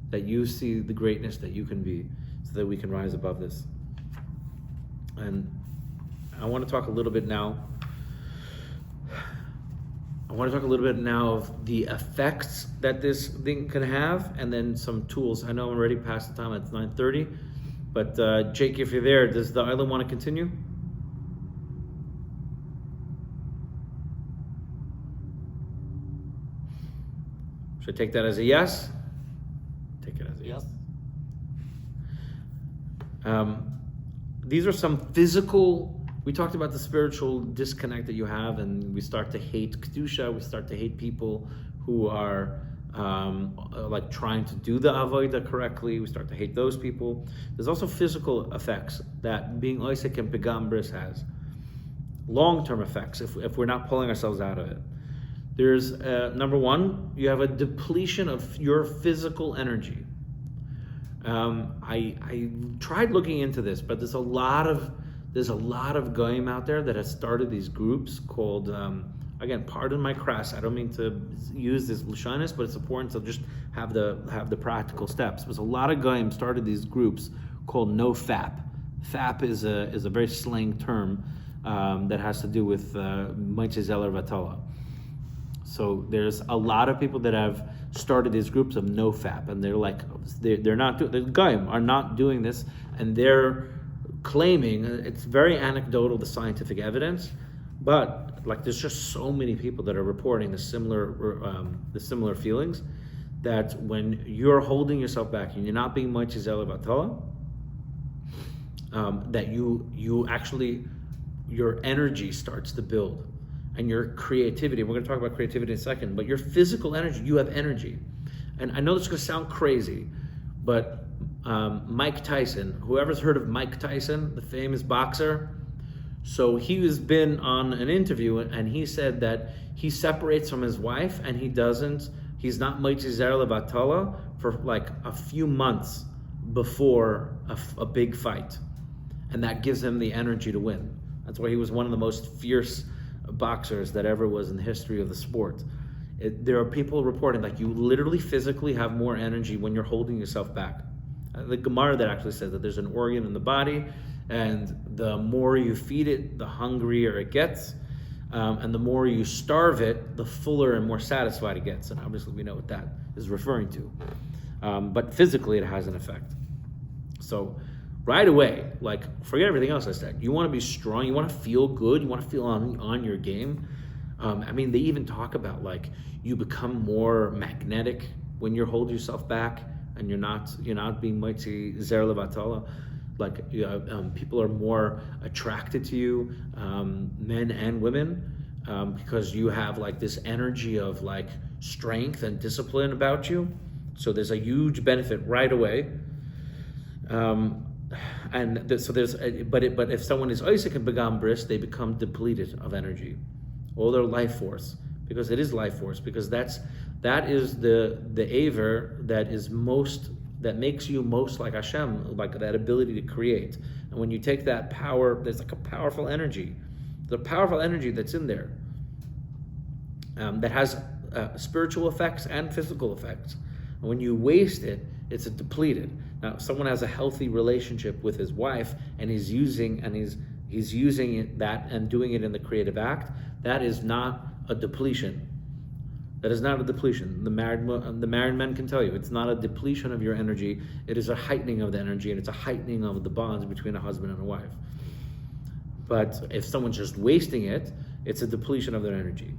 that you see the greatness that you can be, so that we can rise above this. And I want to talk a little bit now. Of the effects that this thing can have, and then some tools. I know I'm already past the time, it's 9:30, but Jake, if you're there, does the island want to continue? Should I take that as a yes? Take it as a yes. These are some physical. We talked about the spiritual disconnect that you have, and we start to hate Kedusha, we start to hate people who are trying to do the Avodah correctly. We start to hate those people. There's also physical effects that being Oisek and Pegambris has. Long-term effects if we're not pulling ourselves out of it. There's, number one, you have a depletion of your physical energy. I tried looking into this, but there's a lot of goyim out there that has started these groups called, again, pardon my crass, I don't mean to use this lashonis, but it's important to just have the practical steps. There's a lot of goyim started these groups called no fap. Fap is a very slang term that has to do with Moitze Zeller Vatala. So there's a lot of people that have started these groups of no fap, and they're not doing, the goyim are not doing this, and they're claiming, it's very anecdotal, the scientific evidence, but there's just so many people that are reporting the similar feelings, that when you're holding yourself back and you're not being Moitze Zeller Vatala, that you your energy starts to build, and your creativity. We're going to talk about creativity in a second, but your physical energy, you have energy. And I know this is going to sound crazy, but Mike Tyson, whoever's heard of Mike Tyson, the famous boxer, so he's been on an interview and he said that he separates from his wife and he's not Motzi Zer Levatala for like a few months before a big fight. And that gives him the energy to win. That's why he was one of the most fierce boxers that ever was in the history of the sport. There are people reporting like you literally physically have more energy when you're holding yourself back. The Gemara that actually says that there's an organ in the body, and the more you feed it, the hungrier it gets, and the more you starve it, the fuller and more satisfied it gets. And obviously we know what that is referring to. But physically it has an effect. So right away, like forget everything else I said. You want to be strong, you want to feel good, you want to feel on your game. I mean, they even talk about like you become more magnetic when you hold yourself back and you're not being Motzi Zer Levatala. Like people are more attracted to you, men and women, because you have like this energy of like strength and discipline about you. So there's a huge benefit right away. But if someone is Isaac and Begam Bris, they become depleted of energy, all their life force, because it is life force, because that is the aver that makes you most like Hashem, like that ability to create. And when you take that power, there's like a powerful energy. The powerful energy that's in there that has spiritual effects and physical effects. And when you waste it, it's depleted. Now, if someone has a healthy relationship with his wife and he's using that and doing it in the creative act, that is not a depletion. That is not a depletion. The married men can tell you it's not a depletion of your energy. It is a heightening of the energy, and it's a heightening of the bonds between a husband and a wife. But if someone's just wasting it, it's a depletion of their energy.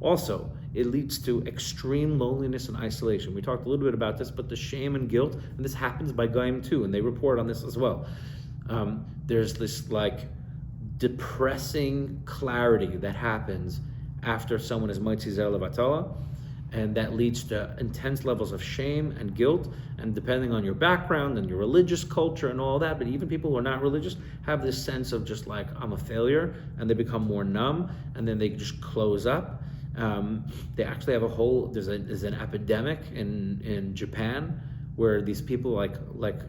Also, it leads to extreme loneliness and isolation. We talked a little bit about this, but the shame and guilt, and this happens by Goyim too, and they report on this as well. There's this like depressing clarity that happens after someone is Motzi Zer Levatala, and that leads to intense levels of shame and guilt, and depending on your background and your religious culture and all that, but even people who are not religious have this sense of just like, I'm a failure, and they become more numb, and then they just close up. They actually have there's an epidemic in Japan where these people like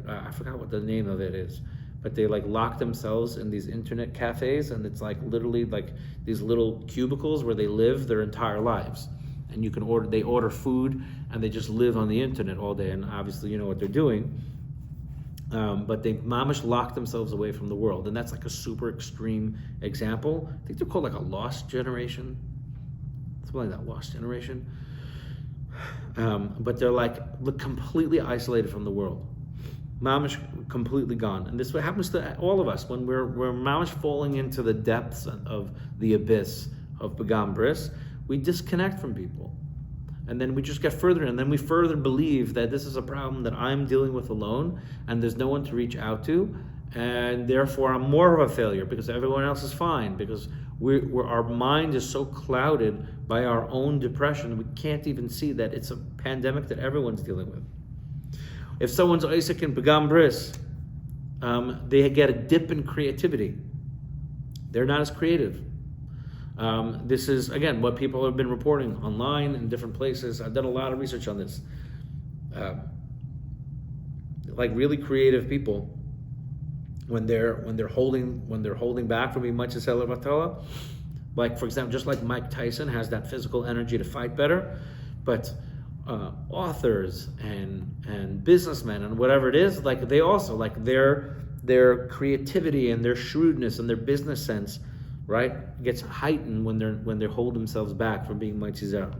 I forgot what the name of it is, but they like lock themselves in these internet cafes, and it's like literally like these little cubicles where they live their entire lives. And they order food and they just live on the internet all day, and obviously you know what they're doing. But they mamish lock themselves away from the world, and that's like a super extreme example. I think they're called like a lost generation. Something like that, lost generation. But they're like completely isolated from the world. Mamish completely gone. And this is what happens to all of us when we're mamish falling into the depths of the abyss of Begam Bris. We disconnect from people. And then we just get further, and then we further believe that this is a problem that I'm dealing with alone, and there's no one to reach out to, and therefore I'm more of a failure because everyone else is fine, because our mind is so clouded by our own depression, we can't even see that it's a pandemic that everyone's dealing with. If someone's Isaac and Begam Bris, they get a dip in creativity. They're not as creative. This is, again, what people have been reporting online in different places. I've done a lot of research on this. Like really creative people, when they're holding back from being much as Vatala, like for example, just like Mike Tyson has that physical energy to fight better, but authors and businessmen and whatever it is, like they also like their creativity and their shrewdness and their business sense, right, gets heightened when they hold themselves back from being Motzi Zer.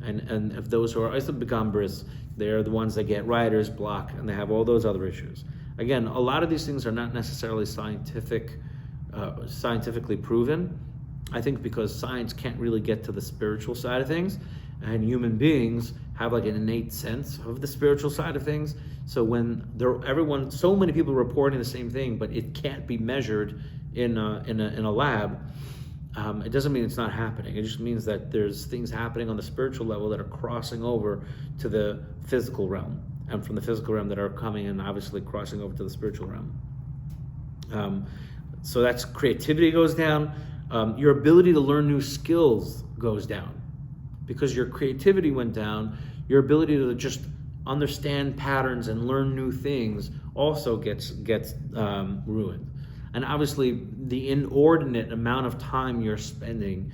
And if those who are Begam Bris, they're the ones that get writer's block, and they have all those other issues. Again, a lot of these things are not necessarily scientifically proven. I think because science can't really get to the spiritual side of things, and human beings have like an innate sense of the spiritual side of things. So when so many people reporting the same thing, but it can't be measured in a lab, it doesn't mean it's not happening. It just means that there's things happening on the spiritual level that are crossing over to the physical realm, and from the physical realm that are coming and obviously crossing over to the spiritual realm. So that's creativity goes down. Your ability to learn new skills goes down because your creativity went down. Your ability to just understand patterns and learn new things also gets ruined. And obviously, the inordinate amount of time you're spending,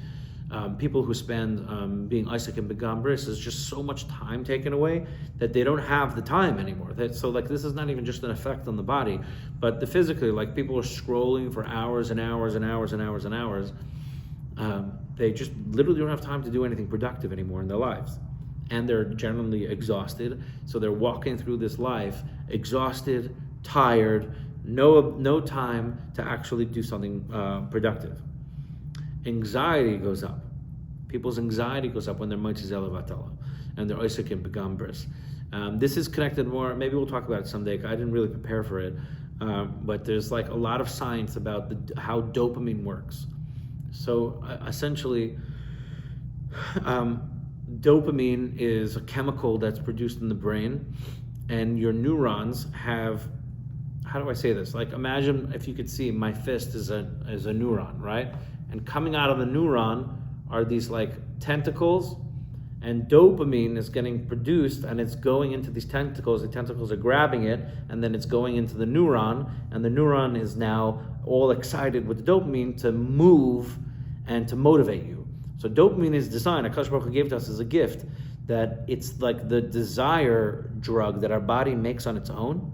people who spend being Isaac and Begam Bris, is just so much time taken away that they don't have the time anymore. So like this is not even just an effect on the body, but the physically, like people are scrolling for hours and hours and hours and hours and hours. They just literally don't have time to do anything productive anymore in their lives. And they're generally exhausted. So they're walking through this life exhausted, tired, no time to actually do something productive. Anxiety goes up. People's anxiety goes up when they're Moitzi Zelavatala and they're Isaac and Begam Bris. This is connected more, maybe we'll talk about it someday. I didn't really prepare for it. But there's like a lot of science about how dopamine works. So essentially, dopamine is a chemical that's produced in the brain, and your neurons have, how do I say this? Like imagine if you could see my fist is a neuron, right? And coming out of the neuron are these like tentacles, and dopamine is getting produced and it's going into these tentacles. The tentacles are grabbing it, and then it's going into the neuron, and the neuron is now all excited with the dopamine to move and to motivate you. So dopamine is designed, HaKadosh Baruch Hu gave to us as a gift, that it's like the desire drug that our body makes on its own.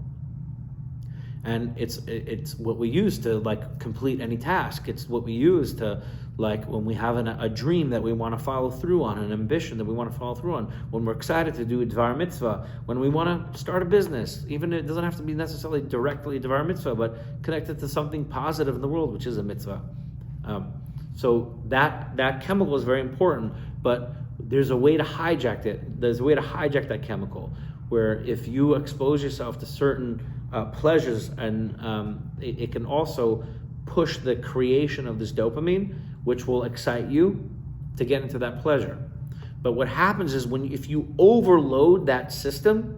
And it's what we use to like complete any task. It's what we use to, like when we have a dream that we want to follow through on, an ambition that we want to follow through on, when we're excited to do a Dvar Mitzvah, when we want to start a business, even it doesn't have to be necessarily directly a Dvar Mitzvah, but connected to something positive in the world, which is a mitzvah. So that chemical is very important, but there's a way to hijack it. There's a way to hijack that chemical, where if you expose yourself to certain pleasures, and it can also push the creation of this dopamine, which will excite you to get into that pleasure. But what happens is if you overload that system,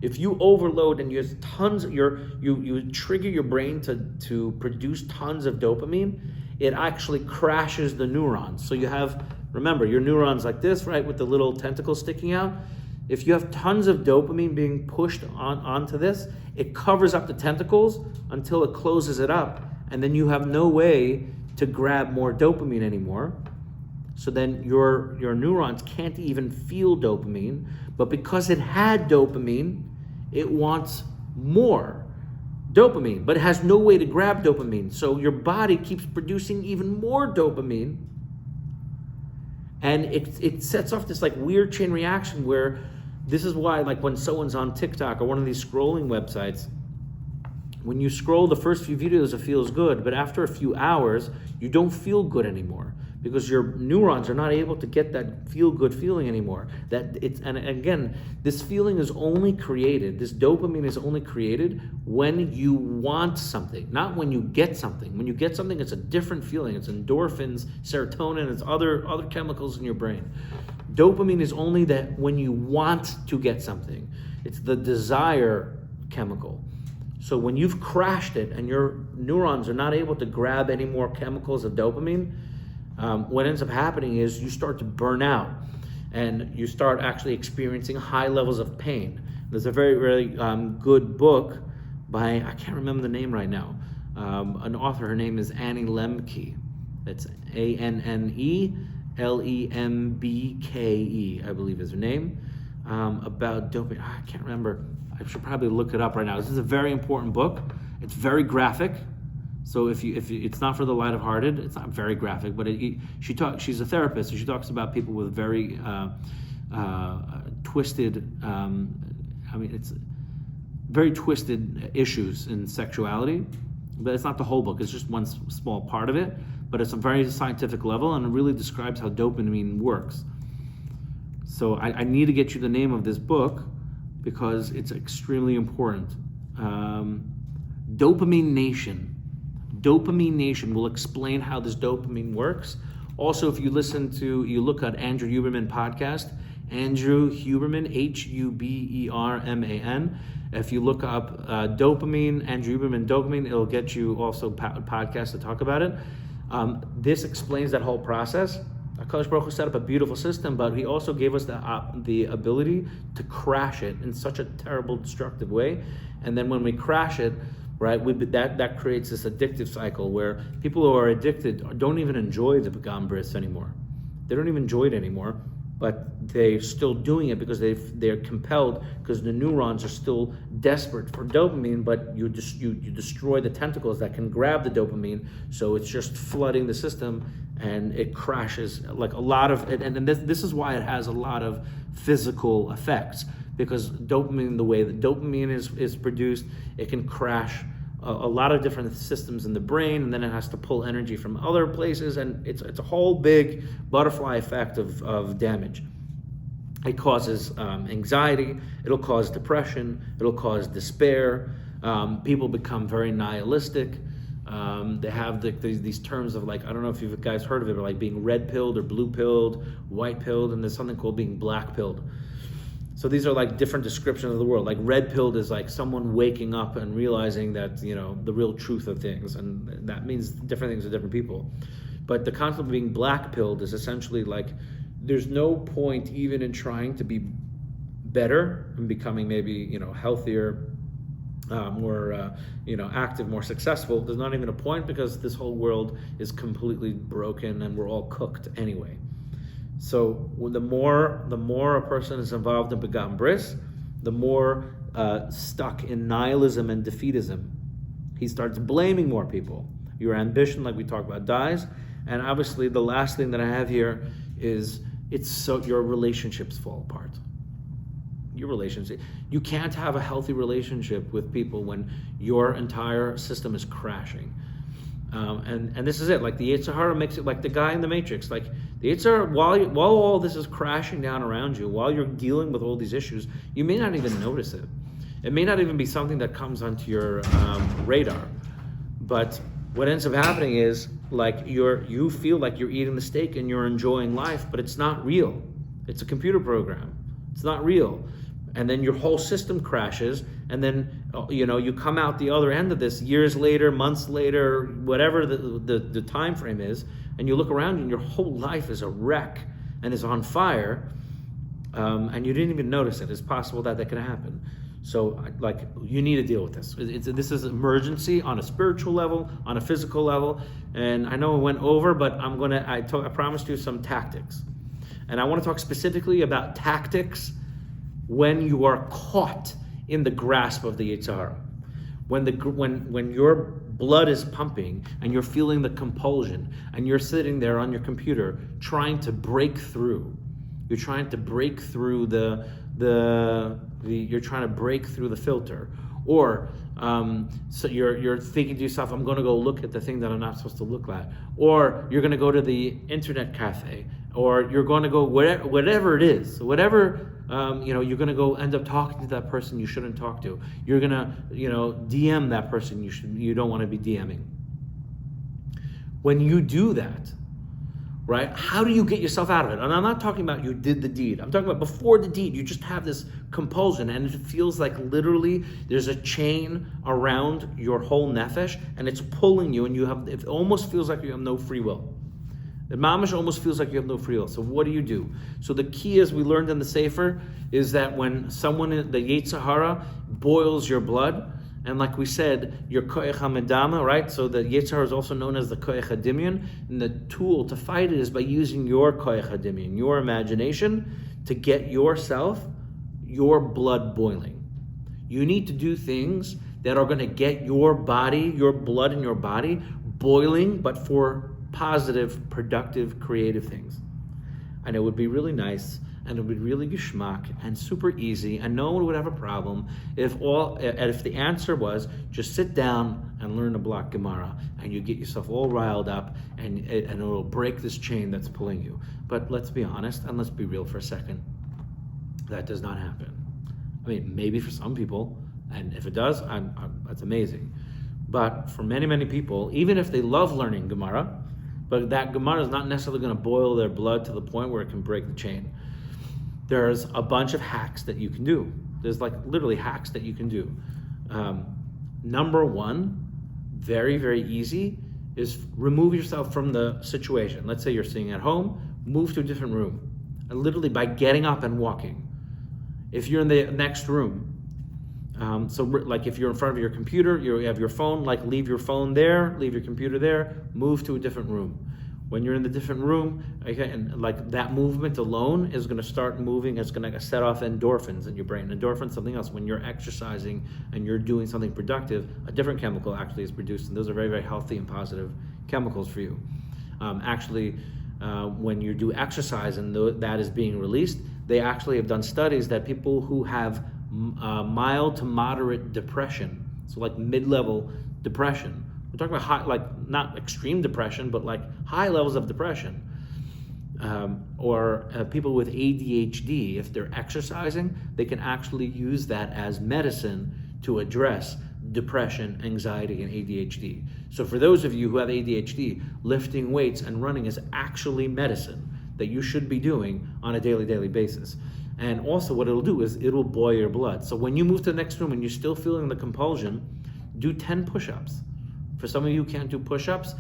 if you overload and you have tons, you trigger your brain to produce tons of dopamine, it actually crashes the neurons. So you have, remember, your neurons like this, right, with the little tentacles sticking out. If you have tons of dopamine being pushed onto this, it covers up the tentacles until it closes it up, and then you have no way to grab more dopamine anymore. So then your neurons can't even feel dopamine, but because it had dopamine, it wants more dopamine, but it has no way to grab dopamine. So your body keeps producing even more dopamine, and it sets off this like weird chain reaction where this is why, like when someone's on TikTok or one of these scrolling websites, when you scroll the first few videos, it feels good, but after a few hours, you don't feel good anymore because your neurons are not able to get that feel-good feeling anymore. And again, this feeling is only created, this dopamine is only created when you want something, not when you get something. When you get something, it's a different feeling. It's endorphins, serotonin, it's other chemicals in your brain. Dopamine is only that when you want to get something. It's the desire chemical. So when you've crashed it and your neurons are not able to grab any more chemicals of dopamine, what ends up happening is you start to burn out and you start actually experiencing high levels of pain. There's a very, very good book by, I can't remember the name right now, an author, her name is Annie Lemke. That's Annelembke, I believe is her name, about dopamine. I can't remember. I should probably look it up right now. This is a very important book. It's very graphic. So if it's not for the light-hearted, it's not very graphic. But she's a therapist, so she talks about people with very twisted. It's very twisted issues in sexuality. But it's not the whole book. It's just one small part of it. But it's a very scientific level, and it really describes how dopamine works. So I need to get you the name of this book because it's extremely important. Dopamine Nation Dopamine Nation will explain how this dopamine works. Also, if you you look at Andrew Huberman podcast, Andrew Huberman, Huberman. If you look up dopamine, Andrew Huberman dopamine, it'll get you also podcasts to talk about it. This explains that whole process. HaKadosh Baruch Hu set up a beautiful system, but he also gave us the ability to crash it in such a terrible, destructive way. And then when we crash it, right, that creates this addictive cycle where people who are addicted don't even enjoy the Begam Bris anymore. They don't even enjoy it anymore, but they're still doing it because they're compelled, because the neurons are still desperate for dopamine, but you destroy the tentacles that can grab the dopamine, so it's just flooding the system and it crashes like a lot of it. And this is why it has a lot of physical effects, because dopamine, the way that dopamine is produced, it can crash a lot of different systems in the brain, and then it has to pull energy from other places, and it's a whole big butterfly effect of damage. It causes anxiety, it'll cause depression, it'll cause despair. People become very nihilistic. They have these terms of, like, I don't know if you guys heard of it, but like being red pilled or blue pilled, white pilled, and there's something called being black pilled. So these are like different descriptions of the world. Like red pilled is like someone waking up and realizing that, you know, the real truth of things, and that means different things to different people. But the concept of being black pilled is essentially like there's no point even in trying to be better and becoming maybe, you know, healthier, more active, more successful. There's not even a point, because this whole world is completely broken and we're all cooked anyway. So the more a person is involved in Begam Bris, the more stuck in nihilism and defeatism. He starts blaming more people. Your ambition, like we talked about, dies. And obviously the last thing that I have here is your relationships fall apart. Your relationship. You can't have a healthy relationship with people when your entire system is crashing. And this is it. Like the Yetzer Hara makes it like the guy in the Matrix. Like the Yetzer Hara, while all this is crashing down around you, while you're dealing with all these issues, you may not even notice it. It may not even be something that comes onto your radar. But what ends up happening is, like, you feel like you're eating the steak and you're enjoying life, but it's not real. It's a computer program. It's not real. And then your whole system crashes, and then you come out the other end of this years later, months later, whatever the time frame is, and you look around you and your whole life is a wreck and is on fire, and you didn't even notice it. It's possible that can happen. So, like, you need to deal with this. This is emergency on a spiritual level, on a physical level, and I know it went over, but I promised you some tactics, and I want to talk specifically about tactics when you are caught in the grasp of the Yetzer Hara. When your blood is pumping and you're feeling the compulsion and you're sitting there on your computer trying to break through. You're trying to break through you're trying to break through the filter. Or so you're thinking to yourself, I'm going to go look at the thing that I'm not supposed to look at. Or you're going to go to the internet cafe. Or you're going to go whatever it is. Whatever, you're going to go end up talking to that person you shouldn't talk to. You're going to, DM that person you don't want to be DMing. When you do that, right, how do you get yourself out of it? And I'm not talking about you did the deed. I'm talking about before the deed. You just have this compulsion, and it feels like literally there's a chain around your whole nefesh, and it's pulling you, and it almost feels like you have no free will. The mamash almost feels like you have no free will. So what do? So the key, as we learned in the Sefer, is that when someone, the Yetzer Hara, boils your blood, and like we said, your koach hamedama, right? So the Yetzer Hara is also known as the koach hadimyon, and the tool to fight it is by using your koach hadimyon, your imagination, to get your blood boiling. You need to do things that are going to get your body, your blood in your body, boiling, but for positive, productive, creative things. And it would be really nice, and it would be really geschmack and super easy, and no one would have a problem if the answer was just sit down and learn a block Gemara, and you get yourself all riled up, and it will break this chain that's pulling you. But let's be honest, and let's be real for a second. That does not happen. I mean, maybe for some people, and if it does, that's amazing. But for many, many people, even if they love learning Gemara, but that Gemara is not necessarily going to boil their blood to the point where it can break the chain. There's a bunch of hacks that you can do. There's like literally hacks that you can do. Number one, very, very easy, is remove yourself from the situation. Let's say you're sitting at home, move to a different room. And literally by getting up and walking. If you're in the next room, so like if you're in front of your computer, you have your phone, like leave your phone there, leave your computer there, move to a different room. When you're in the different room, okay, and like that movement alone is going to start moving, it's going to set off endorphins in your brain. Endorphins, something else. When you're exercising and you're doing something productive, a different chemical actually is produced, and those are very, very healthy and positive chemicals for you. When you do exercise and that is being released, they actually have done studies that people who have mild to moderate depression, so like mid-level depression, we're talking about high, like not extreme depression, but like high levels of depression, or people with ADHD, if they're exercising, they can actually use that as medicine to address depression, anxiety, and ADHD. So for those of you who have ADHD, lifting weights and running is actually medicine that you should be doing on a daily basis. And also what it'll do is it'll boil your blood. So when you move to the next room and you're still feeling the compulsion, do 10 push-ups. For some of you who can't do push-ups,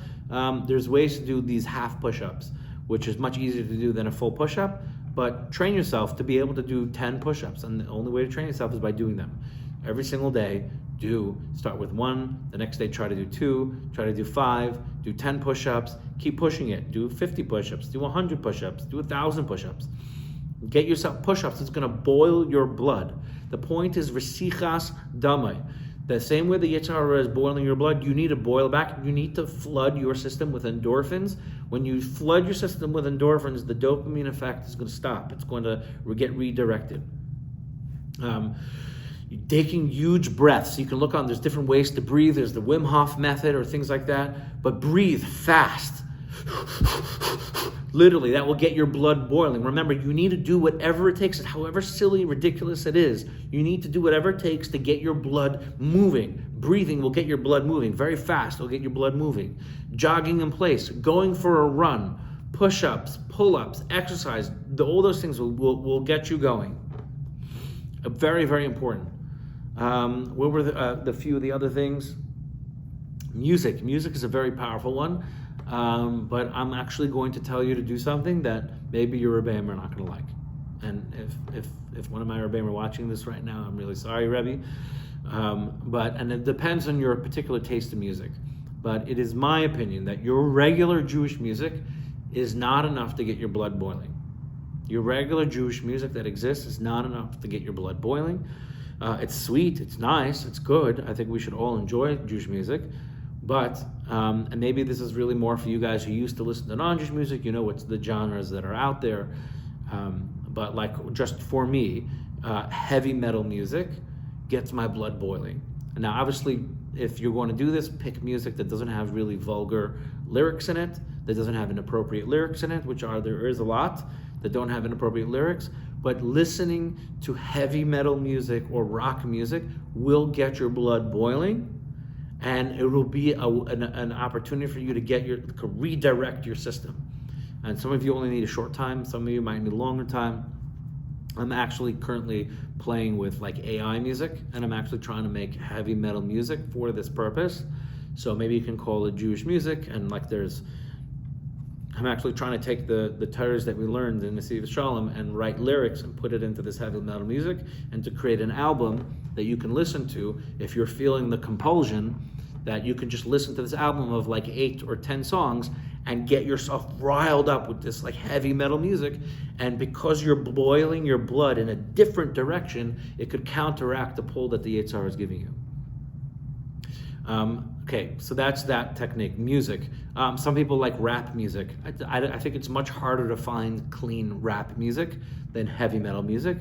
there's ways to do these half push-ups, which is much easier to do than a full push-up, but train yourself to be able to do 10 push-ups, and the only way to train yourself is by doing them. Every single day, start with 1, the next day try to do 2, try to do 5, do 10 push-ups, keep pushing it, do 50 push-ups, do 100 push-ups, do 1,000 push-ups. Get yourself push-ups, it's gonna boil your blood. The point is resichas damai. The same way the Yetzer Hara is boiling your blood, you need to boil back. You need to flood your system with endorphins. When you flood your system with endorphins, the dopamine effect is going to stop. It's going to get redirected. Taking huge breaths. You can look on, there's different ways to breathe. There's the Wim Hof method or things like that. But breathe fast. Literally, that will get your blood boiling. Remember, you need to do whatever it takes, however silly, ridiculous it is. You need to do whatever it takes to get your blood moving. Breathing will get your blood moving very fast. It'll get your blood moving. Jogging in place, going for a run, push-ups, pull-ups, exercise, all those things will get you going. Very, very important. What were the few of the other things? Music. Music is a very powerful one. But I'm actually going to tell you to do something that maybe your Rebbeim are not going to like. And if one of my Rebbeim are watching this right now, I'm really sorry, Rebbe. And it depends on your particular taste in music. But it is my opinion that your regular Jewish music is not enough to get your blood boiling. Your regular Jewish music that exists is not enough to get your blood boiling. It's sweet, it's nice, it's good. I think we should all enjoy Jewish music. But, and maybe this is really more for you guys who used to listen to non-Jewish music, you know what's the genres that are out there. But like just for me, heavy metal music gets my blood boiling. And now obviously, if you're going to do this, pick music that doesn't have really vulgar lyrics in it, that doesn't have inappropriate lyrics in it, there is a lot that don't have inappropriate lyrics. But listening to heavy metal music or rock music will get your blood boiling. And it will be an opportunity for you to redirect your system. And some of you only need a short time. Some of you might need a longer time. I'm actually currently playing with like AI music, and I'm actually trying to make heavy metal music for this purpose. So maybe you can call it Jewish music, and like I'm actually trying to take the Torahs that we learned in Nesivos Shalom and write lyrics and put it into this heavy metal music, and to create an album that you can listen to if you're feeling the compulsion, that you can just listen to this album of like 8 or 10 songs and get yourself riled up with this like heavy metal music. And because you're boiling your blood in a different direction, it could counteract the pull that the Yetzer Hara is giving you. Okay, so that's that technique. Music. Some people like rap music. I think it's much harder to find clean rap music than heavy metal music.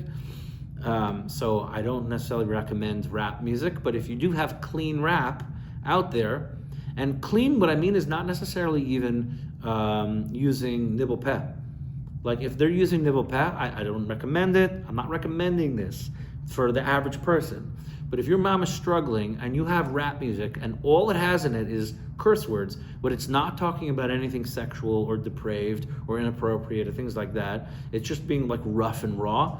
So I don't necessarily recommend rap music, but if you do have clean rap out there, and clean, what I mean is not necessarily even using nibble peh. Like if they're using nibble peh, I don't recommend it. I'm not recommending this for the average person. But if your mom is struggling and you have rap music and all it has in it is curse words, but it's not talking about anything sexual or depraved or inappropriate or things like that, it's just being like rough and raw,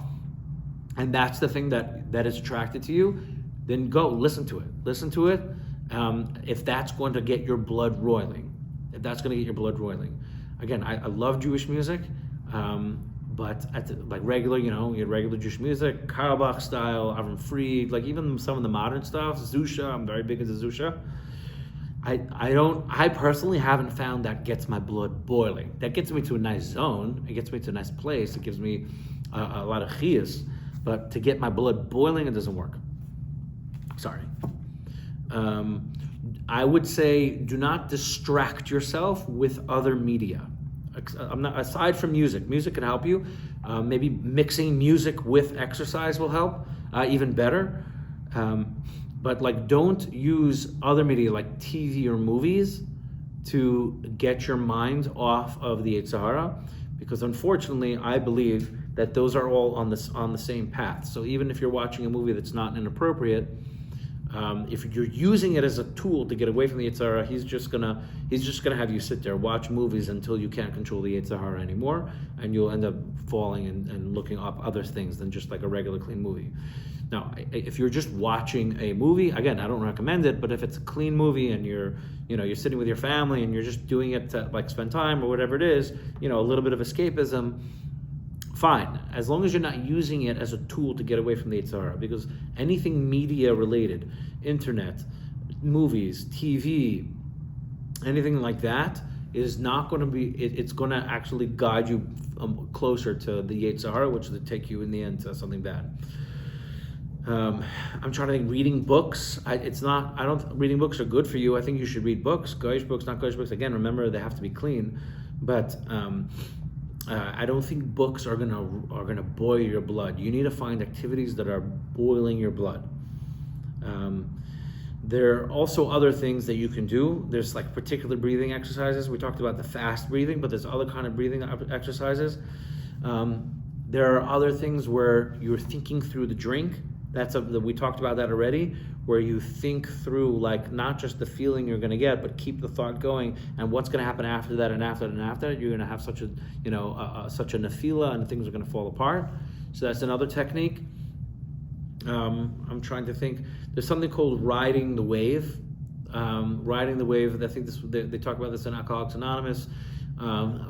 and that's the thing that is attracted to you, then go listen to it. Listen to it. If that's going to get your blood roiling. Again, I love Jewish music, but like regular, you had regular Jewish music, Karabakh style, Avram Fried, like even some of the modern stuff, Zusha. I'm very big into Zusha. I personally haven't found that gets my blood boiling. That gets me to a nice zone. It gets me to a nice place. It gives me a lot of chiyas, but to get my blood boiling, it doesn't work. Sorry. I would say do not distract yourself with other media. Aside from music can help you. Maybe mixing music with exercise will help, even better. But like, don't use other media like TV or movies to get your mind off of the Yetzer Hara, because unfortunately, I believe that those are all on the same path. So even if you're watching a movie that's not inappropriate, if you're using it as a tool to get away from the Yetzer Hara, he's just gonna have you sit there, watch movies until you can't control the Yetzer Hara anymore, and you'll end up falling and looking up other things than just like a regular clean movie. Now, if you're just watching a movie, again, I don't recommend it, but if it's a clean movie and you're sitting with your family and you're just doing it to like spend time or whatever it is, a little bit of escapism, fine, as long as you're not using it as a tool to get away from the Yetzer Hara, because anything media related, internet, movies, TV, anything like that is not going to be, it's going to actually guide you closer to the Yetzer Hara, which will take you in the end to something bad. I'm trying to think. Reading books. Reading books are good for you. I think you should read books. Goyish books, not Goyish books. Again, remember they have to be clean. But I don't think books are gonna boil your blood. You need to find activities that are boiling your blood. There are also other things that you can do. There's like particular breathing exercises. We talked about the fast breathing, but there's other kind of breathing exercises. There are other things where you're thinking through the drink. We talked about that already, where you think through like not just the feeling you're going to get, but keep the thought going and what's going to happen after that and after that and after that. You're going to have such a nefila and things are going to fall apart. So that's another technique. I'm trying to think. There's something called riding the wave. Riding the wave. I think they talk about this in Alcoholics Anonymous,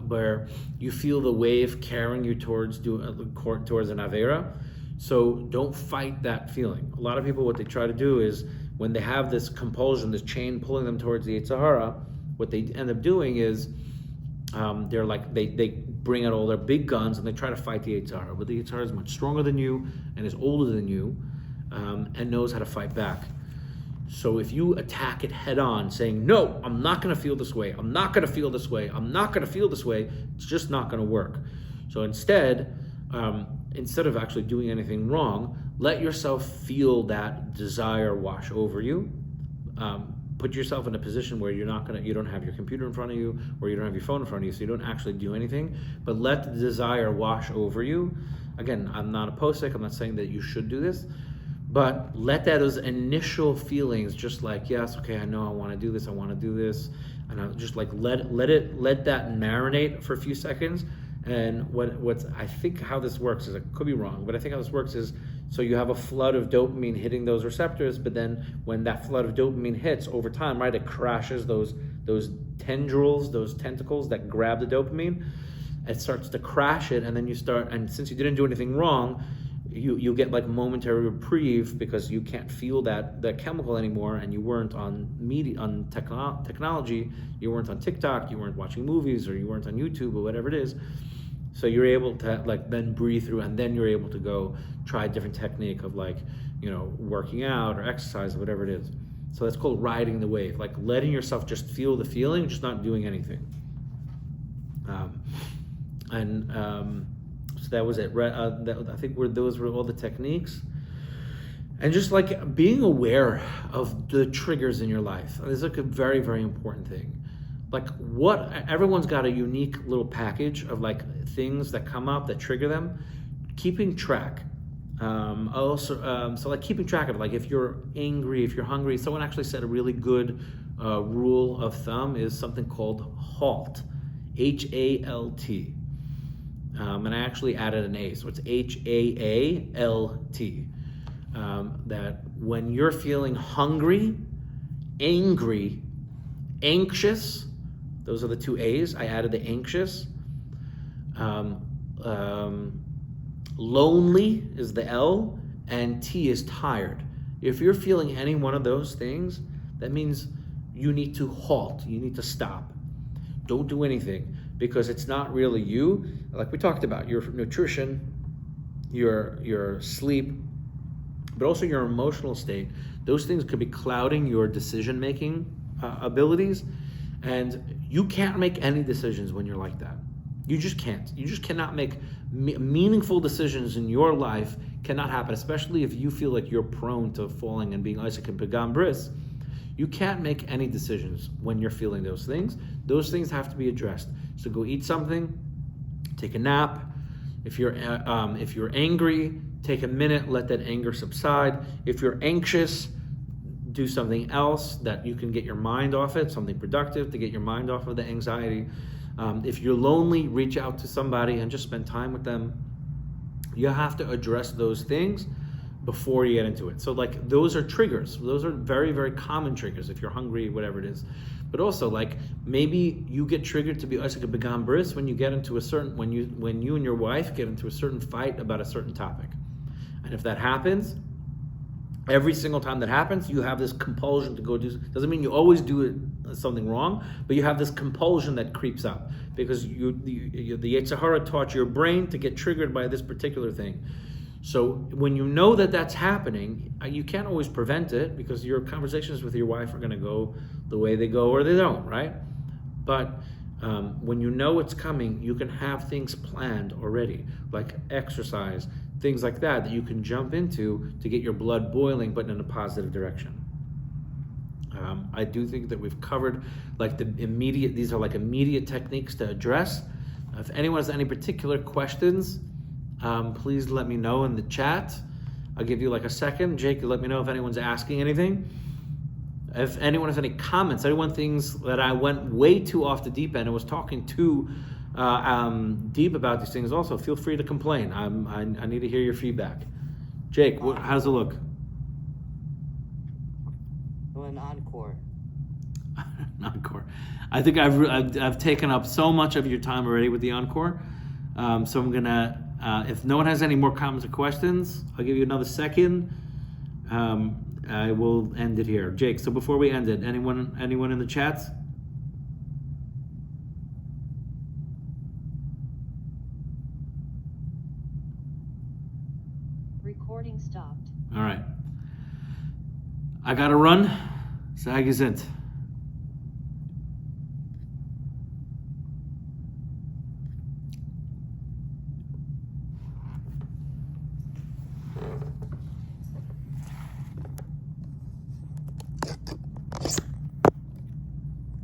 where you feel the wave carrying you towards an avera. So don't fight that feeling. A lot of people, what they try to do is when they have this compulsion, this chain pulling them towards the Yetzer Hara, what they end up doing is they bring out all their big guns and they try to fight the Yetzer Hara. But the Yetzer Hara is much stronger than you and is older than you, and knows how to fight back. So if you attack it head on, saying, no, I'm not going to feel this way, I'm not going to feel this way, I'm not going to feel this way, it's just not going to work. So instead of actually doing anything wrong, let yourself feel that desire wash over you. Put yourself in a position where you don't have your computer in front of you, or you don't have your phone in front of you, so you don't actually do anything, but let the desire wash over you. Again, I'm not a posek, I'm not saying that you should do this, but let those initial feelings, just like, yes, okay, I know I want to do this, and I just like let that marinate for a few seconds. And what's I think how this works is, I could be wrong, but I think how this works is, so you have a flood of dopamine hitting those receptors, but then when that flood of dopamine hits over time, right, it crashes those tendrils, those tentacles that grab the dopamine. It starts to crash it, and then and since you didn't do anything wrong, you get like momentary reprieve because you can't feel that chemical anymore, and you weren't on technology, you weren't on TikTok, you weren't watching movies, or you weren't on YouTube or whatever it is. So you're able to like then breathe through, and then you're able to go try a different technique of like, working out or exercise or whatever it is. So that's called riding the wave, like letting yourself just feel the feeling, just not doing anything. So that was it. I think those were all the techniques. And just like being aware of the triggers in your life is like a very, very important thing. Like everyone's got a unique little package of like things that come up that trigger them. Keeping track Also, so like keeping track of it, like if you're angry, if you're hungry, someone actually said a really good rule of thumb is something called HALT, HALT. And I actually added an A, so it's HAALT. That when you're feeling hungry, angry, anxious, those are the two A's. I added the anxious. Lonely is the L, and T is tired. If you're feeling any one of those things, that means you need to halt. You need to stop. Don't do anything, because it's not really you. Like we talked about, your nutrition, your sleep, but also your emotional state. Those things could be clouding your decision-making abilities, and you can't make any decisions when you're like that. You just can't. You just cannot make meaningful decisions in your life. Cannot happen, especially if you feel like you're prone to falling and being Isaac and Pagam Bris. You can't make any decisions when you're feeling those things. Those things have to be addressed. So go eat something, take a nap. If you're angry, take a minute, let that anger subside. If you're anxious, do something else that you can get your mind off it, something productive to get your mind off of the anxiety. If you're lonely, reach out to somebody and just spend time with them. You have to address those things before you get into it. So like those are triggers. Those are very, very common triggers if you're hungry, whatever it is. But also like maybe you get triggered to be Isaac Begam Bris when you get into a certain, when you and your wife get into a certain fight about a certain topic. And if that happens, every single time that happens, you have this compulsion to go do. Doesn't mean you always do it something wrong, but you have this compulsion that creeps up because the Yetzer Hara taught your brain to get triggered by this particular thing. So when you know that that's happening, you can't always prevent it because your conversations with your wife are going to go the way they go or they don't, right? But when you know it's coming, you can have things planned already, like exercise, things like that you can jump into to get your blood boiling, but in a positive direction. I do think that we've covered like these are like immediate techniques to address. If anyone has any particular questions, please let me know in the chat. I'll give you like a second. Jake, let me know if anyone's asking anything. If anyone has any comments, anyone thinks that I went way too off the deep end and was talking too deep about these things, also feel free to complain. I need to hear your feedback. Jake, how does it look? An encore. Encore. I think I've taken up so much of your time already with the encore. So I'm gonna. If no one has any more comments or questions, I'll give you another second. I will end it here. Jake, so before we end it, anyone in the chats? Recording stopped. All right. I gotta run. Sag is it.